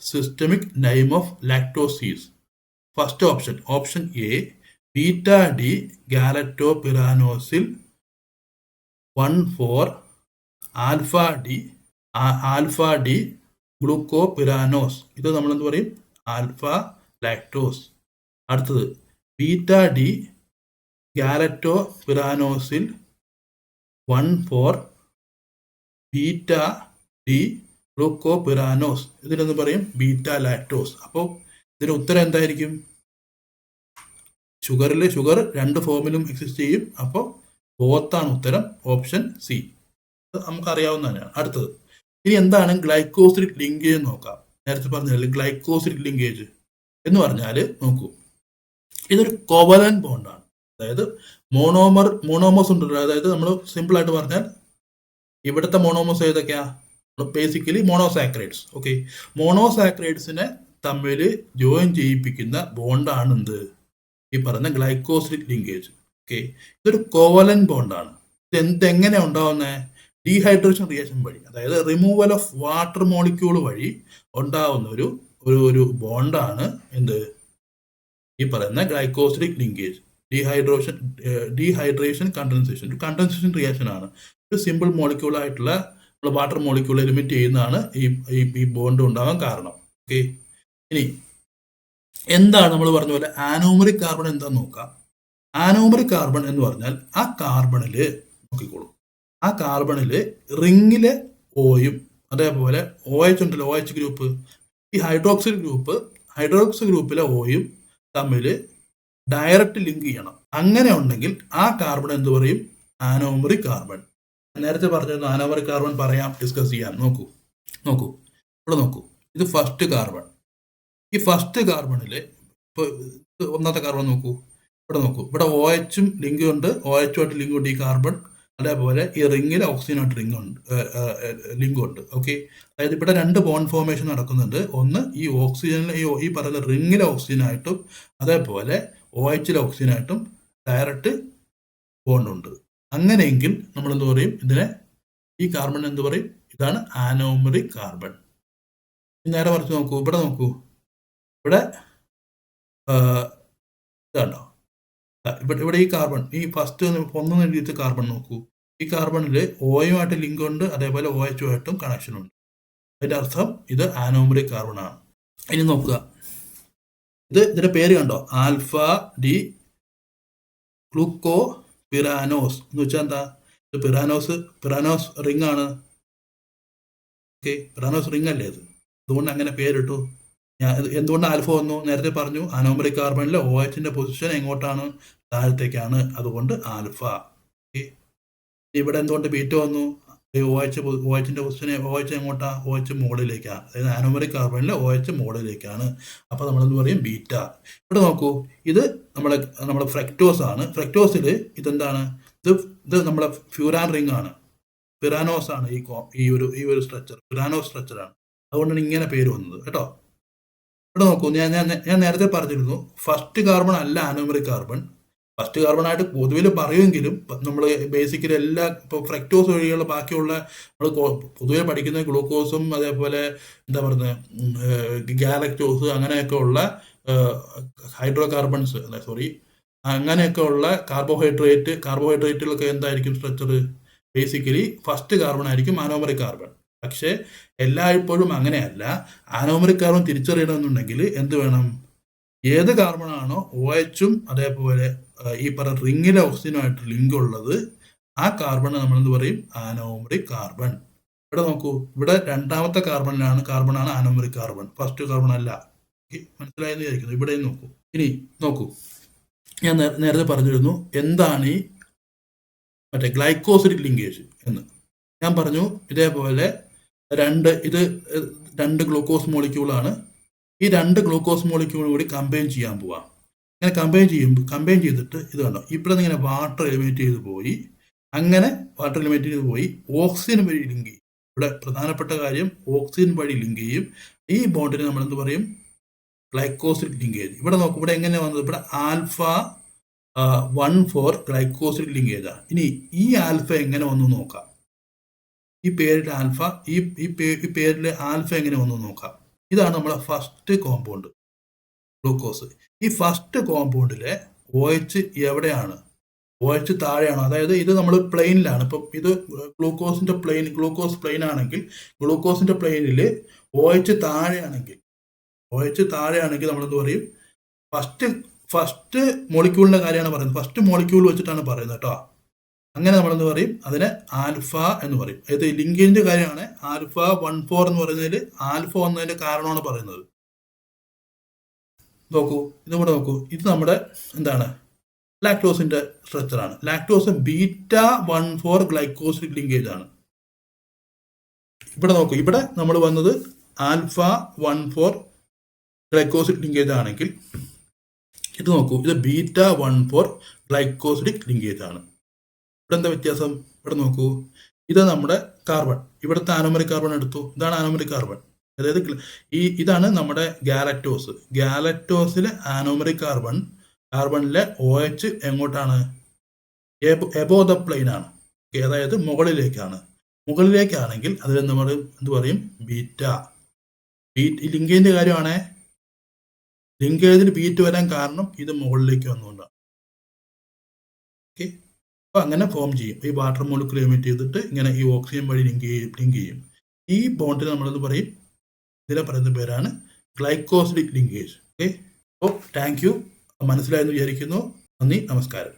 Speaker 1: Systemic name of lactoses. First option A, beta D galactopyranosyl 1,4 alpha D glucopyranose, ഇത് നമ്മളെന്ത് പറയും? Alpha lactose. അടുത്തത് beta D galactopyranosyl 1,4 beta D glucopyranose, ഇതിനെന്ന് പറയും beta lactose. അപ്പോൾ ഇതിന് ഉത്തരം എന്തായിരിക്കും? ഷുഗർ രണ്ട് ഫോമിലും എക്സിസ്റ്റ് ചെയ്യും. അപ്പോൾ ബോത്താണ് ഉത്തരം, ഓപ്ഷൻ സി. നമുക്ക് അറിയാവുന്ന തന്നെയാണ്. അടുത്തത്, ഇനി എന്താണ് ഗ്ലൈക്കോസിഡിക് ലിങ്കേജ് നോക്കാം. നേരത്തെ പറഞ്ഞാൽ ഗ്ലൈക്കോസിഡിക് ലിങ്കേജ് എന്ന് പറഞ്ഞാൽ നോക്കൂ, ഇതൊരു കോവലന്റ് ബോണ്ടാണ്. അതായത് മോണോമോസ് ഉണ്ട്. അതായത് നമ്മൾ സിമ്പിൾ ആയിട്ട് പറഞ്ഞാൽ ഇവിടുത്തെ മോണോമോസ് ഏതൊക്കെയാ? Basically monosaccharides. ഓക്കെ, മോണോസാക്രൈഡ്സിനെ തമ്മിൽ ജോയിൻ ചെയ്യിപ്പിക്കുന്ന ബോണ്ടാണ് എന്ത്? ഈ പറഞ്ഞ ഗ്ലൈക്കോസിഡിക് ലിങ്കേജ്. ഓക്കെ, ഇതൊരു കോവലന്റ് ബോണ്ടാണ്. ഇത് എങ്ങനെ ഉണ്ടാവുന്നത്? ഡീഹൈഡ്രേഷൻ റിയാക്ഷൻ വഴി, അതായത് റിമൂവൽ ഓഫ് വാട്ടർ മോളിക്യൂൾ വഴി ഉണ്ടാവുന്ന ഒരു ബോണ്ടാണ് എന്ത്? ഈ പറയുന്ന glycosidic linkage. Dehydration condensation reaction ആണ്. ഒരു സിമ്പിൾ മോളിക്യൂൾ ആയിട്ടുള്ള വാട്ടർ മോളിക്യൂൾ എലിമിറ്റ് ചെയ്യുന്നതാണ് ഈ ബോണ്ട് ഉണ്ടാകാൻ കാരണം. ഓക്കെ, ഇനി എന്താണ് നമ്മൾ പറഞ്ഞ പോലെ ആനോമറിക് കാർബൺ എന്താന്ന് നോക്കാം. ആനോമറിക് കാർബൺ എന്ന് പറഞ്ഞാൽ ആ കാർബണില് നോക്കിക്കോളൂ, ആ കാർബണില് റിങ്ങിലെ ഓയും അതേപോലെ OH ഉണ്ടല്ലോ, OH ഗ്രൂപ്പ്, ഈ ഹൈഡ്രോക്സിൽ ഗ്രൂപ്പിലെ ഓയും തമ്മിൽ ഡയറക്റ്റ് ലിങ്ക് ചെയ്യണം. അങ്ങനെ ഉണ്ടെങ്കിൽ ആ കാർബൺ എന്ത് പറയും? ആനോമറിക് കാർബൺ. നേരത്തെ പറഞ്ഞിരുന്നു ആനോമറിക് കാർബൺ പറയാം, ഡിസ്കസ് ചെയ്യാം. നോക്കൂ, ഇവിടെ നോക്കൂ, ഇത് ഫസ്റ്റ് കാർബൺ. ഈ ഫസ്റ്റ് കാർബണില് ഇപ്പോൾ ഒന്നാമത്തെ കാർബൺ നോക്കൂ, ഇവിടെ OHും ലിങ്ക് ഉണ്ട്, OHുമായിട്ട് ലിങ്ക് ഉണ്ട് ഈ കാർബൺ. അതേപോലെ ഈ റിങ്ങിൽ ഓക്സിജനുമായിട്ട് ലിങ്ക് ഉണ്ട്. ഓക്കെ, അതായത് ഇവിടെ രണ്ട് ബോണ്ട് ഫോർമേഷൻ നടക്കുന്നുണ്ട്. ഒന്ന് ഈ ഓക്സിജനിലെ ഈ പറയുന്ന റിങ്ങിലെ ഓക്സിജനായിട്ടും അതേപോലെ OHലെ ഓക്സിജനായിട്ടും ഡയറക്റ്റ് ബോണ്ട് ഉണ്ട്. അങ്ങനെയെങ്കിൽ നമ്മൾ എന്ത് പറയും? ഈ കാർബൺ എന്ത് പറയും? ഇതാണ് ആനോമറിക് കാർബൺ. നേരെ മറിച്ച് നോക്കൂ, ഇവിടെ ഇതാണ്ടോ, ഇവിടെ ഈ കാർബൺ, ഈ ഫസ്റ്റ് 1 എഴുതിയിട്ട് കാർബൺ നോക്കൂ. ഈ കാർബണിൽ Oയുമായിട്ട് ലിങ്ക് ഉണ്ട്, അതേപോലെ OHുമായിട്ടും കണക്ഷൻ ഉണ്ട്. അതിന്റെ അർത്ഥം ഇത് ആനോമറിക് കാർബൺ ആണ്. ഇനി നോക്കുക, ഇതിന്റെ പേര് കണ്ടോ, ആൽഫ ഡി ഗ്ലൂക്കോ പിറാനോസ് എന്ന് വെച്ചാൽ എന്താ? ഇത് പിറാനോസ് റിംഗ് ആണ്. ഓക്കെ, പിറാനോസ് റിംഗ് അല്ലേ ഇത്, അതുകൊണ്ട് അങ്ങനെ പേരിട്ടു. എന്തുകൊണ്ട് ആൽഫ വന്നു? നേരത്തെ പറഞ്ഞു അനോമറിക് കാർബണിലെ OHന്റെ പൊസിഷൻ എങ്ങോട്ടാണ്? താഴത്തേക്കാണ്. അതുകൊണ്ട് ആൽഫ. ഇവിടെ എന്തുകൊണ്ട് ബീറ്റ വന്നു? OHന്റെ പൊസിഷൻ OH എങ്ങോട്ടാ? OH മുകളിലേക്കാണ്. അതായത് അനോമറിക് കാർബണിലെ OH മുകളിലേക്കാണ്. അപ്പൊ നമ്മൾ എന്ത് പറയും? ബീറ്റ. ഇവിടെ നോക്കൂ, ഇത് നമ്മുടെ ഫ്രക്ടോസ് ആണ്. ഫ്രക്ടോസിൽ ഇതെന്താണ്? ഇത് നമ്മുടെ ഫ്യൂരാൻ റിംഗ് ആണ്. പിറാനോസ് ആണ് ഈ ഒരു സ്ട്രക്ചർ, പിറാനോസ് സ്ട്രക്ചർ ആണ്. അതുകൊണ്ടാണ് ഇങ്ങനെ പേര് വന്നത് കേട്ടോ. ഇവിടെ നോക്കൂ, ഞാൻ നേരത്തെ പറഞ്ഞിരുന്നു ഫസ്റ്റ് കാർബൺ അല്ല ആനോമറിക് കാർബൺ. ഫസ്റ്റ് കാർബൺ ആയിട്ട് പൊതുവിൽ പറയുമെങ്കിലും നമ്മൾ ബേസിക്കലി എല്ലാ ഇപ്പോൾ ഫ്രക്ടോസ് വഴിയുള്ള ബാക്കിയുള്ള നമ്മൾ പൊതുവെ പഠിക്കുന്ന ഗ്ലൂക്കോസും അതേപോലെ എന്താ പറയുന്നത് ഗാലക്ടോസ് അങ്ങനെയൊക്കെ ഉള്ള ഹൈഡ്രോ കാർബൺസ് സോറി അങ്ങനെയൊക്കെ ഉള്ള കാർബോഹൈഡ്രേറ്റുകളൊക്കെ എന്തായിരിക്കും സ്ട്രക്ചർ? ബേസിക്കലി ഫസ്റ്റ് കാർബൺ ആയിരിക്കും ആനോമറിക് കാർബൺ. പക്ഷേ എല്ലായ്പ്പോഴും അങ്ങനെയല്ല. ആനോമറിക് കാർബൺ തിരിച്ചറിയണമെന്നുണ്ടെങ്കിൽ എന്ത് വേണം? ഏത് കാർബണാണോ OHും അതേപോലെ ഈ പറഞ്ഞ റിങ്ങിലെ ഓക്സിജനുമായിട്ട് ലിങ്ക് ഉള്ളത്, ആ കാർബണ് നമ്മൾ എന്ത് പറയും? ആനോമറിക് കാർബൺ. ഇവിടെ നോക്കൂ, ഇവിടെ രണ്ടാമത്തെ കാർബണാണ് ആനോമറിക് കാർബൺ, ഫസ്റ്റ് കാർബൺ അല്ല. മനസ്സിലായെന്ന് വിചാരിക്കുന്നു. ഇവിടെയും നോക്കൂ. ഇനി നോക്കൂ, ഞാൻ നേരത്തെ പറഞ്ഞിരുന്നു എന്താണ് ഈ മറ്റേ ഗ്ലൈക്കോസിഡിക് ലിങ്കേജ് എന്ന്. ഞാൻ പറഞ്ഞു ഇതേപോലെ ഇത് രണ്ട് ഗ്ലൂക്കോസ് മോളിക്യൂളാണ്. ഈ രണ്ട് ഗ്ലൂക്കോസ് മോളിക്യൂൾ കൂടി കമ്പൈൻ ചെയ്യാൻ പോവാം. ഇങ്ങനെ കമ്പൈൻ ചെയ്തിട്ട് ഇത് കണ്ടോ, ഇവിടെ നിന്ന് ഇങ്ങനെ വാട്ടർ എലിമിനേറ്റ് ചെയ്ത് പോയി, അങ്ങനെ വാട്ടർ എലിമിനേറ്റ് ചെയ്ത് പോയി ഓക്സിജൻ വഴി ലിങ്ക് ചെയ്യും. ഇവിടെ പ്രധാനപ്പെട്ട കാര്യം ഓക്സിജൻ വഴി ലിങ്ക് ചെയ്യും. ഈ ബോണ്ടിന് നമ്മൾ എന്ത് പറയും? Glycosidic linkage. ഇവിടെ നോക്കും, ഇവിടെ എങ്ങനെ വന്നത്? ഇവിടെ ആൽഫ 1,4 ഗ്ലൈക്കോസിഡിക് ലിങ്കേജ് ആണ്. ഇനി ഈ ആൽഫ എങ്ങനെ വന്നു നോക്കാം. ഈ പേരിലെ ആൽഫ എങ്ങനെ വന്നു നോക്കാം. ഇതാണ് നമ്മളെ ഫസ്റ്റ് കോമ്പൗണ്ട് ഗ്ലൂക്കോസ്. ഈ ഫസ്റ്റ് കോമ്പൗണ്ടിലെ OH എവിടെയാണ്? OH താഴെയാണ്. അതായത് ഇത് നമ്മൾ പ്ലെയിനിലാണ്. ഇപ്പം ഇത് ഗ്ലൂക്കോസ് പ്ലെയിൻ ആണെങ്കിൽ ഗ്ലൂക്കോസിന്റെ പ്ലെയിനിൽ OH താഴെയാണെങ്കിൽ നമ്മൾ എന്ത് പറയും? ഫസ്റ്റ് മോളിക്യൂളിന്റെ കാര്യമാണ് പറയുന്നത്. ഫസ്റ്റ് മോളിക്യൂൾ വെച്ചിട്ടാണ് പറയുന്നത് കേട്ടോ. അങ്ങനെ നമ്മൾ എന്ത് പറയും? അതിനെ ആൽഫ എന്ന് പറയും. ഇത് ലിങ്കേജിന്റെ കാര്യമാണ്. ആൽഫ 1,4 എന്ന് പറയുന്നതിൽ ആൽഫ വന്നതിന്റെ കാരണമാണ് പറയുന്നത്. നോക്കൂ, ഇതുകൂടെ നോക്കൂ. ഇത് നമ്മുടെ എന്താണ്? ലാക്ടോസിന്റെ സ്ട്രക്ചറാണ്. ലാക്ടോസ് β14 ഗ്ലൈക്കോസിഡിക് ലിങ്കേജ് ആണ്. ഇവിടെ നോക്കൂ, ഇവിടെ നമ്മൾ വന്നത് ആൽഫ 14 ഗ്ലൈക്കോസിഡിക് ലിങ്കേജ് ആണെങ്കിൽ ഇത് നോക്കൂ, ഇത് β14 ഗ്ലൈക്കോസിഡിക് ലിങ്കേജ് ആണ്. ഇവിടെ എന്താ വ്യത്യാസം? ഇവിടെ നോക്കൂ, ഇത് നമ്മുടെ കാർബൺ, ഇവിടുത്തെ ആനോമറിക് കാർബൺ എടുത്തു. ഇതാണ് ആനോമറിക് കാർബൺ. അതായത് ഇതാണ് നമ്മുടെ ഗാലക്ടോസിലെ ആനോമറിക് കാർബണിലെ OH എങ്ങോട്ടാണ്? എബോ ദ പ്ലെയിൻ ആണ്. അതായത് മുകളിലേക്കാണെങ്കിൽ അതിൽ നമ്മൾ എന്ത് പറയും? ബീറ്റ. ഈ ലിങ്കേജിന്റെ കാര്യമാണ്. ലിങ്കേജിന് ബീറ്റ് വരാൻ കാരണം ഇത് മുകളിലേക്ക് വന്നുകൊണ്ടാണ്. ഓക്കെ, അപ്പോൾ അങ്ങനെ ഫോം ചെയ്യും. ഈ വാട്ടർ മോളിക്യൂൾ എമിറ്റ് ചെയ്തിട്ട് ഇങ്ങനെ ഈ ഓക്സിജൻ വഴി ലിങ്ക് ചെയ്യും. ഈ ബോണ്ടിന് നമ്മളെന്ന് പറയും, ഇതിനെ പറയുന്ന പേരാണ് ഗ്ലൈക്കോസിഡിക് ലിങ്കേജ്. ഓക്കെ, അപ്പോൾ താങ്ക് യു. മനസ്സിലായെന്ന് വിചാരിക്കുന്നു. നന്ദി, നമസ്കാരം.